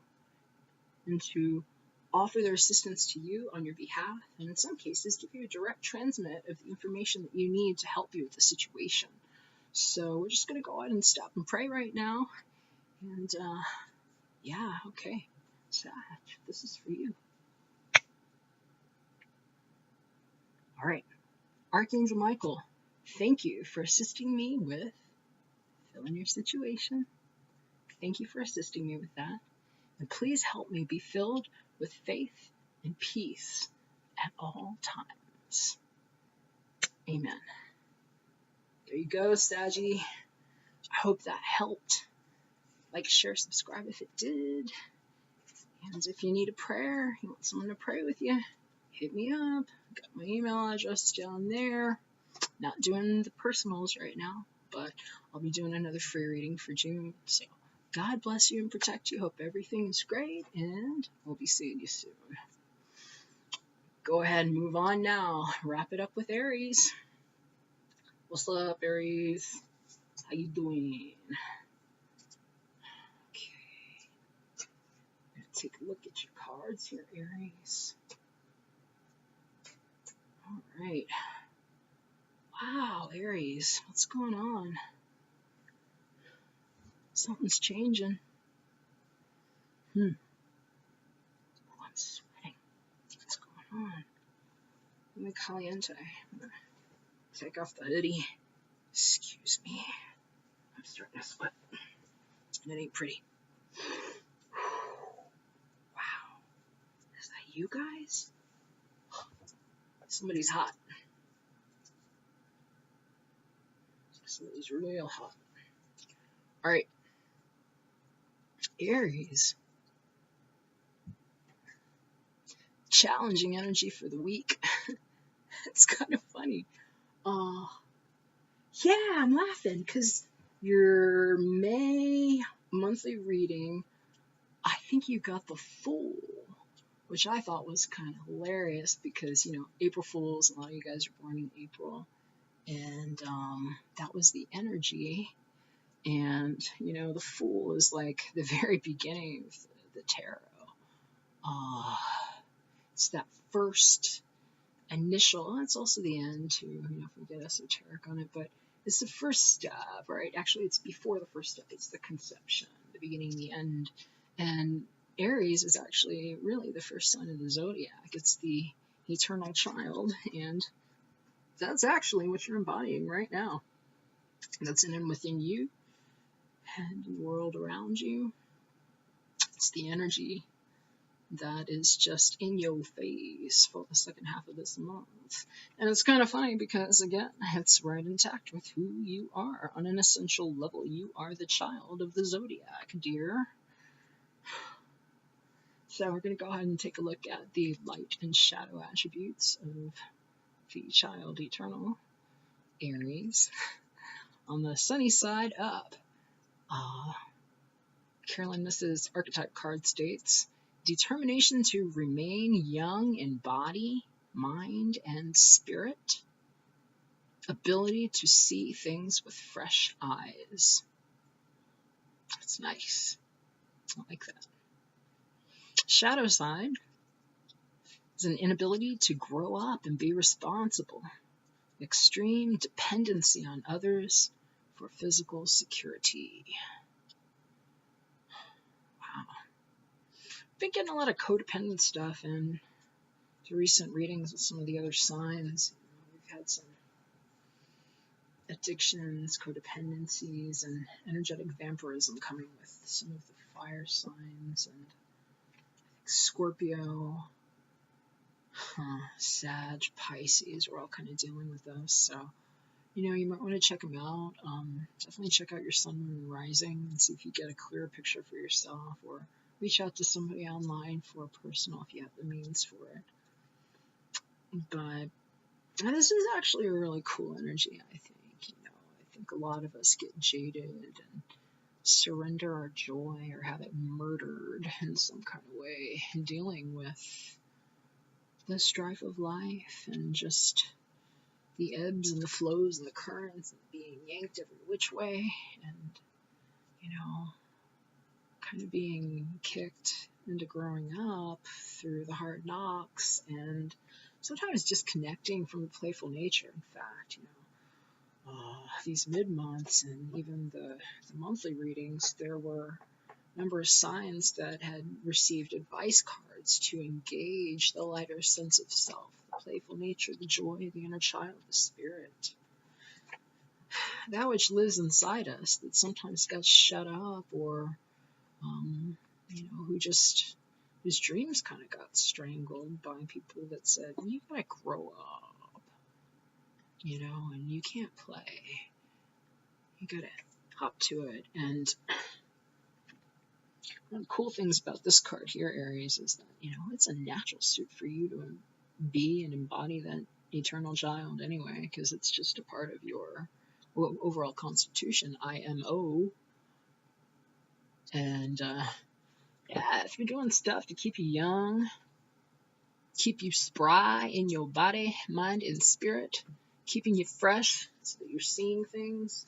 and to offer their assistance to you on your behalf. And in some cases, give you a direct transmit of the information that you need to help you with the situation. So we're just going to go ahead and stop and pray right now. And, okay. Sag, this is for you. All right. Archangel Michael, thank you for assisting me with filling your situation. Thank you for assisting me with that. And please help me be filled with faith and peace at all times. Amen. There you go, Saggy. I hope that helped. Like, share, subscribe if it did. And if you need a prayer, you want someone to pray with you, hit me up. Got my email address down there. Not doing the personals right now, but I'll be doing another free reading for June. So God bless you and protect you. Hope everything's great, and we'll be seeing you soon. Go ahead and move on now. Wrap it up with Aries. What's up, Aries? How you doing? Okay. I'm gonna take a look at your cards here, Aries. All right. Wow, Aries, what's going on? Something's changing. Oh, I'm sweating. What's going on? Muy caliente. I'm gonna take off the hoodie. Excuse me. I'm starting to sweat. And it ain't pretty. Wow. Is that you guys? Somebody's hot. Somebody's real hot. Alright. Aries. Challenging energy for the week. It's kind of funny. Yeah, I'm laughing because your May monthly reading, I think you got the Fool, which I thought was kind of hilarious because, April Fools, a lot of you guys are born in April, and that was the energy. And, the Fool is like the very beginning of the tarot. It's that first initial, it's also the end too, if we get esoteric on it, but it's the first step, right? Actually, it's before the first step. It's the conception, the beginning, the end. And Aries is actually really the first sign of the zodiac. It's the eternal child, and that's actually what you're embodying right now. That's in and within you and in the world around you. It's the energy that is just in your face for the second half of this month. And it's kind of funny because, again, it's right intact with who you are. On an essential level, you are the child of the zodiac, dear. So we're going to go ahead and take a look at the light and shadow attributes of the child eternal, Aries. On the sunny side up, Carolyn Miss's archetype card states, determination to remain young in body, mind, and spirit. Ability to see things with fresh eyes. That's nice. I like that. Shadow side is an inability to grow up and be responsible. Extreme dependency on others for physical security. Wow. Been getting a lot of codependent stuff in the recent readings with some of the other signs. We've had some addictions, codependencies, and energetic vampirism coming with some of the fire signs, and Scorpio, Sag, Pisces, we're all kind of dealing with those. So, you might want to check them out. Definitely check out your sun, moon, and rising and see if you get a clearer picture for yourself, or reach out to somebody online for a personal if you have the means for it. But this is actually a really cool energy, I think. I think a lot of us get jaded and surrender our joy or have it murdered in some kind of way, dealing with the strife of life and just the ebbs and the flows and the currents and being yanked every which way, and kind of being kicked into growing up through the hard knocks, and sometimes just connecting from the playful nature. In fact, these mid-months and even the monthly readings, there were a number of signs that had received advice cards to engage the lighter sense of self, the playful nature, the joy, the inner child, the spirit. That which lives inside us that sometimes got shut up, or, whose dreams kind of got strangled by people that said, you gotta grow up, and you can't play. You gotta hop to it. And one of the cool things about this card here, Aries, is that, it's a natural suit for you to be and embody that eternal child anyway, because it's just a part of your overall constitution, IMO. And, if you're doing stuff to keep you young, keep you spry in your body, mind, and spirit, keeping you fresh so that you're seeing things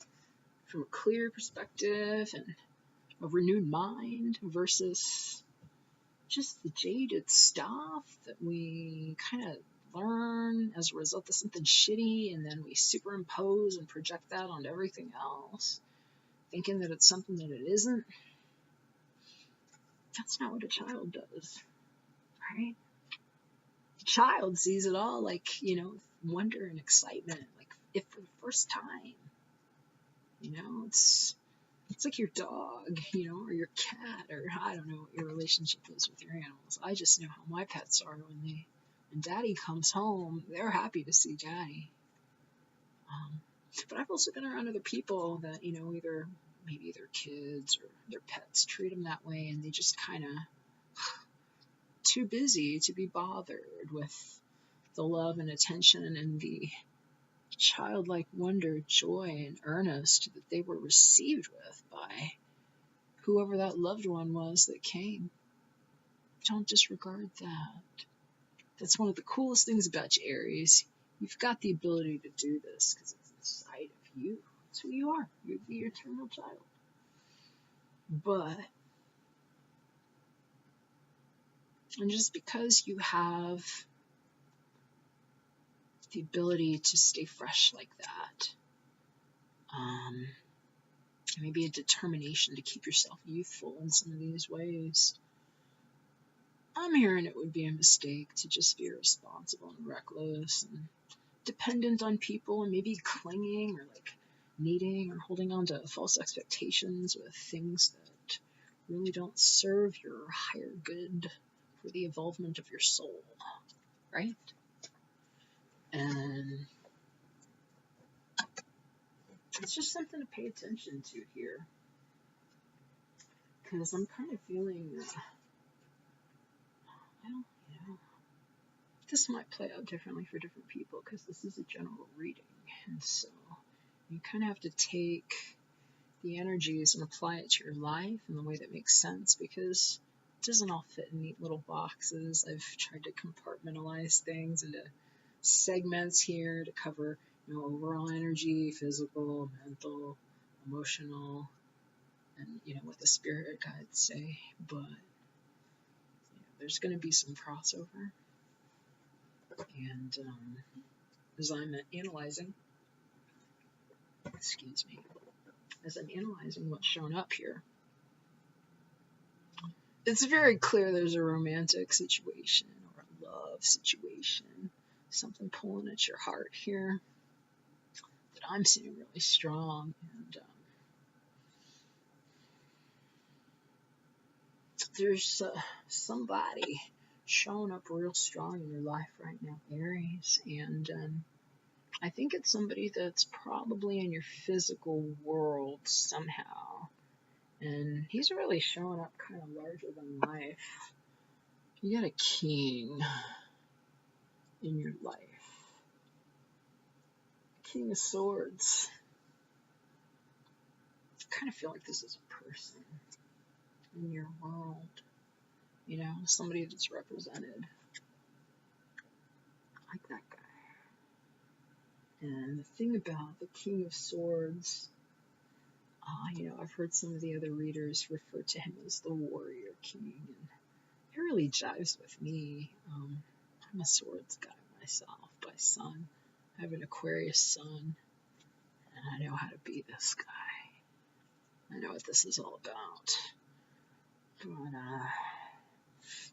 from a clear perspective and a renewed mind versus just the jaded stuff that we kind of learn as a result of something shitty, and then we superimpose and project that onto everything else, thinking that it's something that it isn't. That's not what a child does, right? The child sees it all like, wonder and excitement, like if for the first time. It's like your dog, or your cat, or I don't know what your relationship is with your animals. I just know how my pets are when daddy comes home, they're happy to see daddy. But I've also been around other people that, either maybe their kids or their pets treat them that way, and they just kind of too busy to be bothered with the love and attention and the childlike wonder, joy, and earnest that they were received with by whoever that loved one was that came. Don't disregard that. That's one of the coolest things about you, Aries. You've got the ability to do this because it's inside of you. It's who you are. You're the eternal child. And just because you have the ability to stay fresh like that, maybe a determination to keep yourself youthful in some of these ways, I'm hearing it would be a mistake to just be irresponsible and reckless and dependent on people, and maybe clinging or needing or holding on to false expectations with things that really don't serve your higher good for the evolvement of your soul, right? And it's just something to pay attention to here, because I'm kind of feeling Well, this might play out differently for different people because this is a general reading, and so you kind of have to take the energies and apply it to your life in the way that makes sense, because it doesn't all fit in neat little boxes. I've tried to compartmentalize things into segments here to cover, overall energy, physical, mental, emotional, and what the spirit guides say. But there's going to be some crossover, and as I'm analyzing, as I'm analyzing what's shown up here, it's very clear there's a romantic situation or a love situation, something pulling at your heart here that I'm seeing really strong. And there's somebody showing up real strong in your life right now, Aries, and I think it's somebody that's probably in your physical world somehow, and he's really showing up kind of larger than life. You got a king in your life, King of Swords. I kind of feel like this is a person in your world, somebody that's represented, like that guy. And the thing about the King of Swords, I've heard some of the other readers refer to him as the Warrior King, and it really jives with me. I'm a swords guy myself by sun. I have an Aquarius sun, and I know how to be this guy. I know what this is all about. But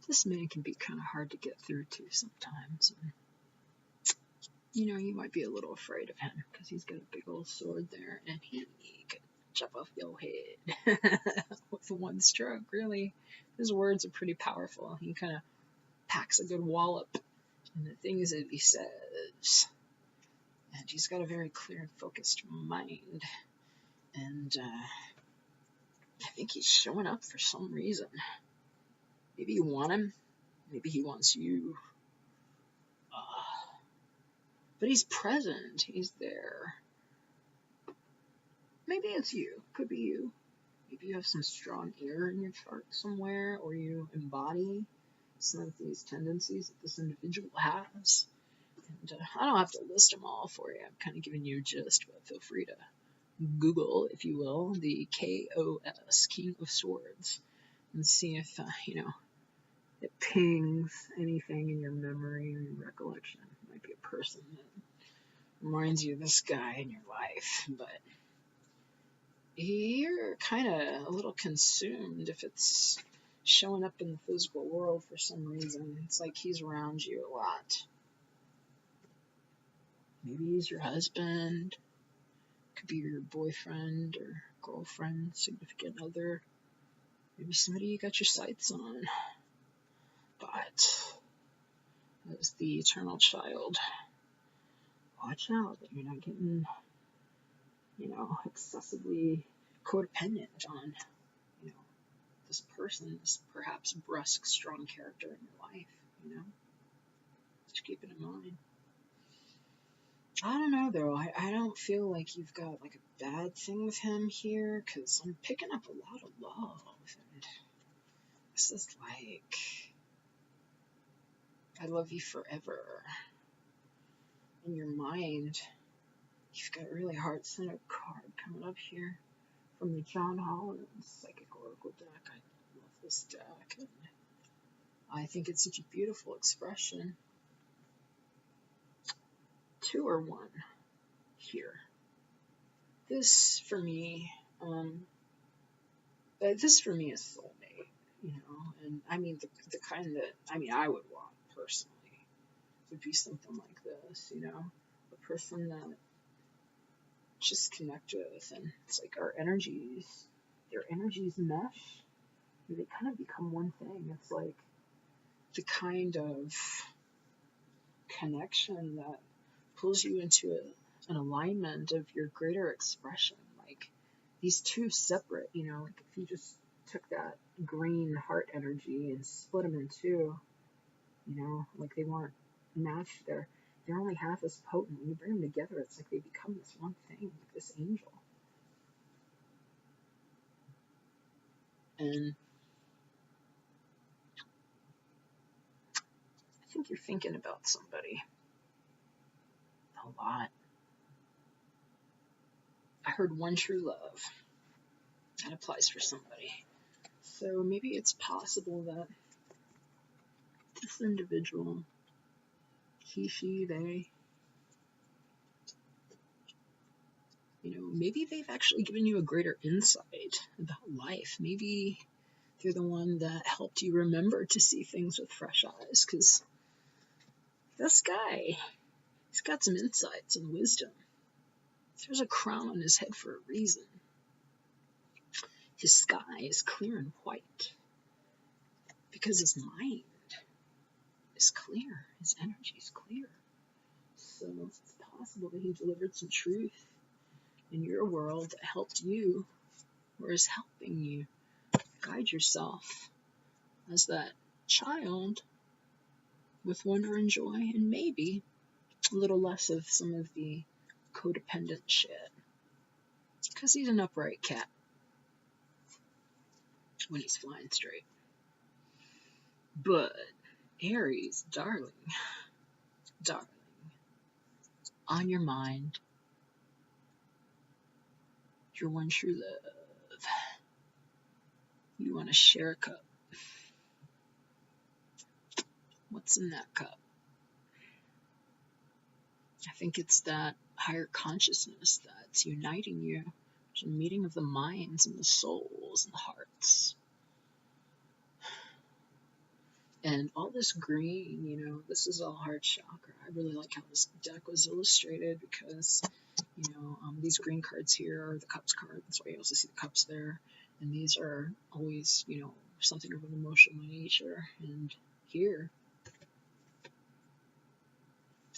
this man can be kind of hard to get through to sometimes. And, you might be a little afraid of him because he's got a big old sword there, and he could chop off your head with one stroke, really. His words are pretty powerful. He kind of packs a good wallop in the things that he says. And he's got a very clear and focused mind. And I think he's showing up for some reason. Maybe you want him. Maybe he wants you. But he's present. He's there. Maybe it's you. Could be you. Maybe you have some strong air in your chart somewhere, or you embody some of these tendencies that this individual has. And I don't have to list them all for you. I'm kind of giving you a gist, but feel free to Google, if you will, the KOS, King of Swords, and see if, it pings anything in your memory or your recollection. It might be a person that reminds you of this guy in your life, but you're kind of a little consumed if it's showing up in the physical world for some reason. It's like he's around you a lot. Maybe he's your husband, could be your boyfriend or girlfriend, significant other, maybe somebody you got your sights on. But as the eternal child, watch out that you're not getting, excessively codependent on, this person, this perhaps brusque, strong character in your life, Just keep it in mind. I don't know, though. I don't feel like you've got, like, a bad thing with him here, because I'm picking up a lot of love, and this is like, I love you forever. In your mind, you've got a really heart-centered card coming up here from the John Holland Psychic Oracle deck. I love this deck, and I think it's such a beautiful expression. 2 or 1 here. This for me is soulmate, and I mean the kind that I would want personally would be something like this, a person that just connect with, and it's like their energies mesh, and they kind of become one thing. It's like the kind of connection that pulls you into an alignment of your greater expression. Like these two separate, like if you just took that green heart energy and split them in two, You know, like they weren't matched. They're only half as potent. When you bring them together, it's like they become this one thing, like this angel. And I think you're thinking about somebody a lot. I heard one true love. That applies for somebody. So maybe it's possible that this individual, he, she, they, you know, maybe they've actually given you a greater insight about life. Maybe they're the one that helped you remember to see things with fresh eyes, because this guy, he's got some insights and wisdom. There's a crown on his head for a reason. His sky is clear and white because his mind is clear, his energy is clear. So it's possible that he delivered some truth in your world that helped you, or is helping you guide yourself as that child with wonder and joy, and maybe a little less of some of the codependent shit. Because he's an upright cat when he's flying straight. But Aries, darling, on your mind, your one true love. You want to share a cup. What's in that cup? I think it's that higher consciousness that's uniting you. It's a meeting of the minds and the souls and the hearts. And all this green, you know, this is all heart chakra. I really like how this deck was illustrated because, you know, these green cards here are the cups card. That's why you also see the cups there. And these are always, you know, something of an emotional nature. And here,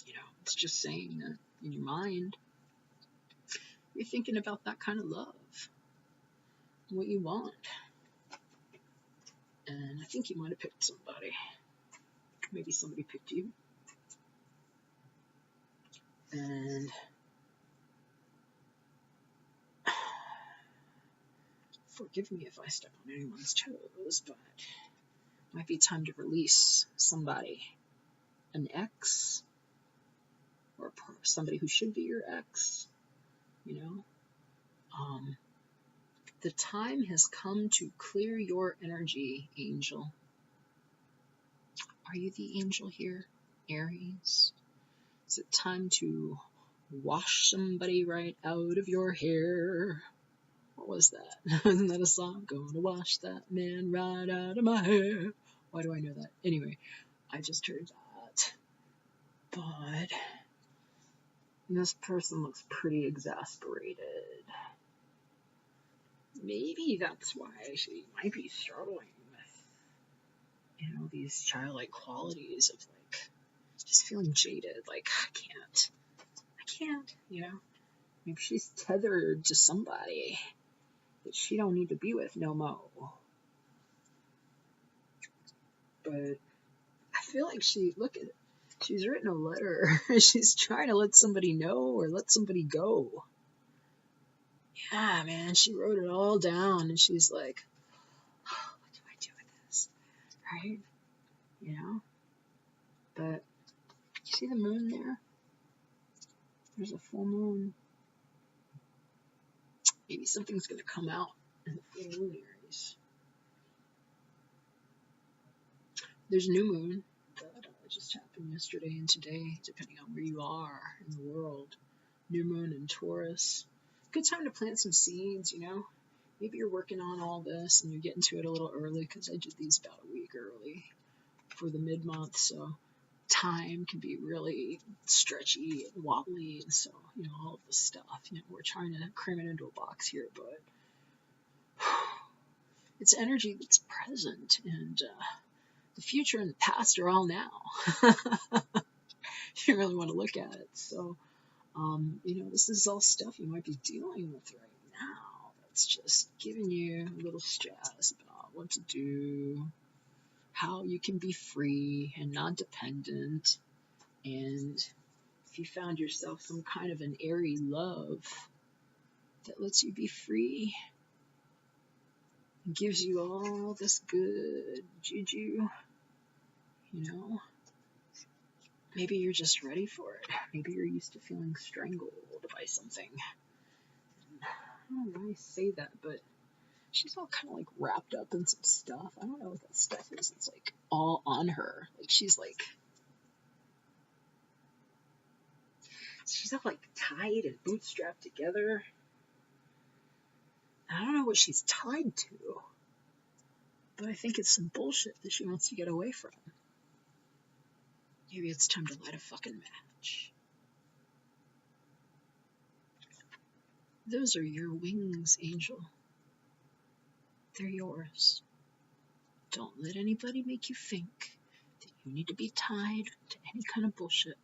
you know, it's just saying that in your mind, you're thinking about that kind of love, what you want. And I think you might have picked somebody. Maybe somebody picked you. And forgive me if I step on anyone's toes, but it might be time to release somebody, an ex, or somebody who should be your ex, you know. The time has come to clear your energy, angel. Are you the angel here, Aries? Is it time to wash somebody right out of your hair? What was that? Isn't that a song? Gonna wash that man right out of my hair. Why do I know that? Anyway, I just heard that. But this person looks pretty exasperated. Maybe that's why she might be struggling with, you know, these childlike qualities of like just feeling jaded, like I can't, you know. Maybe she's tethered to somebody that she don't need to be with no more. But I feel like she's written a letter. She's trying to let somebody know or let somebody go. Yeah, man, she wrote it all down, and she's like, oh, what do I do with this? Right? You know? But you see the moon there? There's a full moon. Maybe something's going to come out in the full moon, Aries. There's a new moon that just happened yesterday and today, depending on where you are in the world. New moon in Taurus. Good time to plant some seeds, you know. Maybe you're working on all this and you're getting to it a little early, because I did these about a week early for the mid-month, so time can be really stretchy and wobbly, and so, you know, all of this stuff, you know, we're trying to cram it into a box here, but it's energy that's present, and the future and the past are all now. If you really want to look at it. So, you know, this is all stuff you might be dealing with right now that's just giving you a little stress about what to do, how you can be free and not dependent. And if you found yourself some kind of an airy love that lets you be free, and gives you all this good juju, maybe you're just ready for it. Maybe you're used to feeling strangled by something. I don't know why I say that, but she's all kind of like wrapped up in some stuff. I don't know what that stuff is. It's like all on her. Like she's all like tied and bootstrapped together. I don't know what she's tied to, but I think it's some bullshit that she wants to get away from. Maybe it's time to light a fucking match. Those are your wings, Angel. They're yours. Don't let anybody make you think that you need to be tied to any kind of bullshit,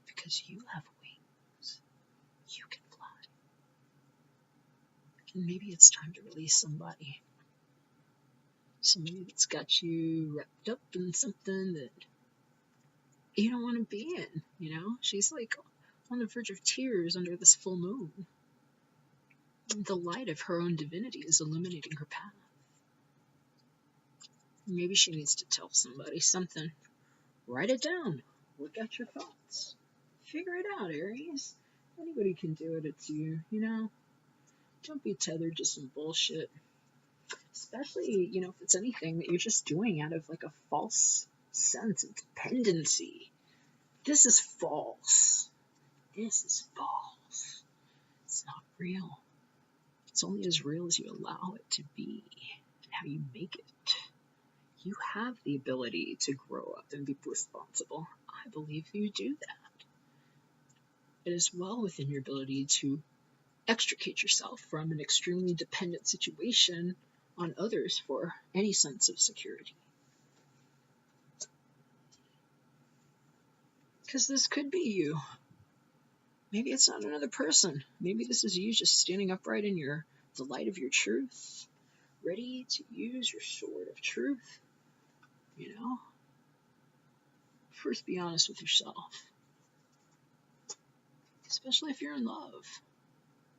because you have wings. You can fly. And maybe it's time to release somebody. Somebody that's got you wrapped up in something that you don't want to be in, She's like on the verge of tears under this full moon. The light of her own divinity is illuminating her path. Maybe she needs to tell somebody something. Write it down. Work out your thoughts. Figure it out, Aries. Anybody can do it, it's you, Don't be tethered to some bullshit. Especially, if it's anything that you're just doing out of like a false sense of dependency. This is false. This is false. It's not real. It's only as real as you allow it to be and how you make it. You have the ability to grow up and be responsible. I believe you do that. It is well within your ability to extricate yourself from an extremely dependent situation on others for any sense of security. Because this could be you. Maybe it's not another person. Maybe this is you just standing upright in the light of your truth, ready to use your sword of truth. First be honest with yourself. Especially if you're in love.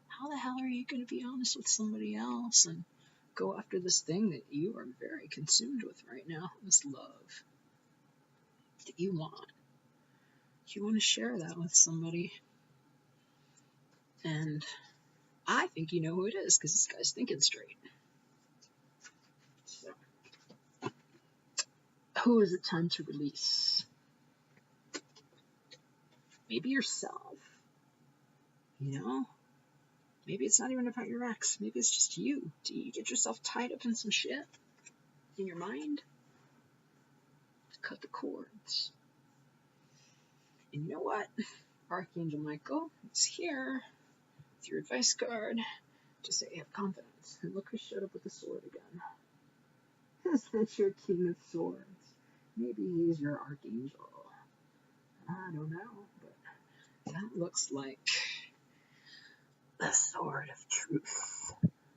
How the hell are you going to be honest with somebody else and go after this thing that you are very consumed with right now, this love that you want? You want to share that with somebody. And I think you know who it is, because this guy's thinking straight. So, who is it time to release? Maybe yourself. Maybe it's not even about your ex. Maybe it's just you. Do you get yourself tied up in some shit in your mind? Cut the cords. And you know what? Archangel Michael is here with your advice card to say have confidence. And look who showed up with the sword again. Is that your King of Swords? Maybe he's your Archangel. I don't know, but that looks like the sword of truth.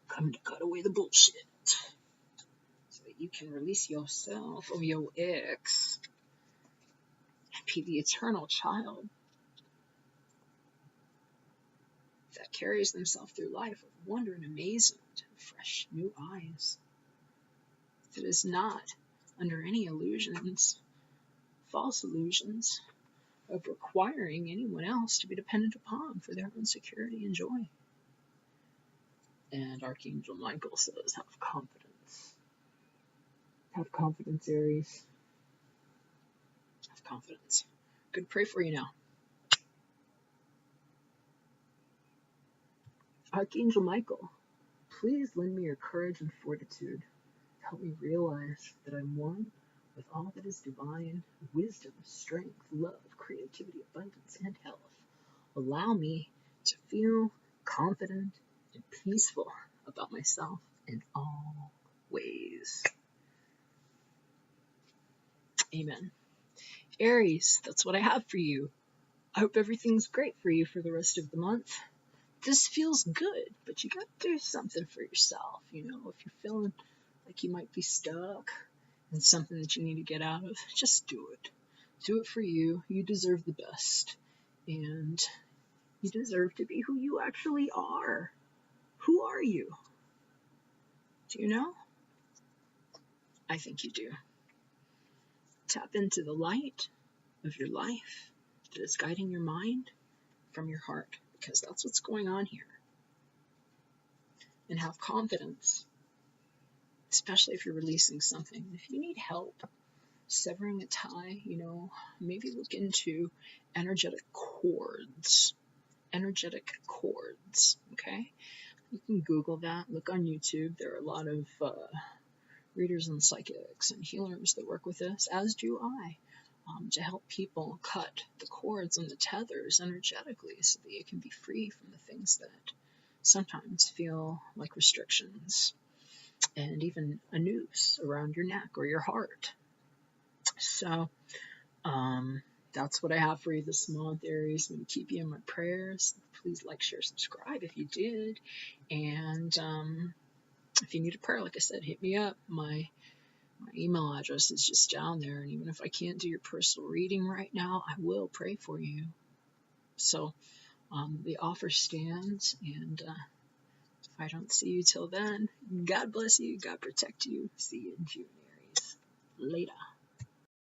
Come to cut away the bullshit. So that you can release yourself or your ex and be the eternal child that carries themselves through life with wonder and amazement and fresh new eyes. That is not under any illusions, false illusions, of requiring anyone else to be dependent upon for their own security and joy. And Archangel Michael says, have confidence. Have confidence, Aries. Have confidence. Good to pray for you now. Archangel Michael, please lend me your courage and fortitude. Help me realize that I'm one with all that is divine, wisdom, strength, love, creativity, abundance, and health. Allow me to feel confident and peaceful about myself in all ways. Amen. Aries, that's what I have for you. I hope everything's great for you for the rest of the month. This feels good, but you got to do something for yourself. If you're feeling like you might be stuck and something that you need to get out of, just do it. Do it for you. You deserve the best. And you deserve to be who you actually are. Who are you? Do you know? I think you do. Tap into the light of your life that is guiding your mind from your heart, because that's what's going on here. And have confidence, especially if you're releasing something. If you need help severing a tie, maybe look into energetic cords. Energetic cords, okay? You can Google that, look on YouTube. There are a lot of readers and psychics and healers that work with this, as do I, to help people cut the cords and the tethers energetically so that you can be free from the things that sometimes feel like restrictions and even a noose around your neck or your heart. So, that's what I have for you this month, Aries. I'm going to keep you in my prayers. Please like, share, subscribe if you did. And if you need a prayer, like I said, hit me up. My email address is just down there. And even if I can't do your personal reading right now, I will pray for you. So the offer stands. And if I don't see you till then, God bless you. God protect you. See you in June, Aries. Later.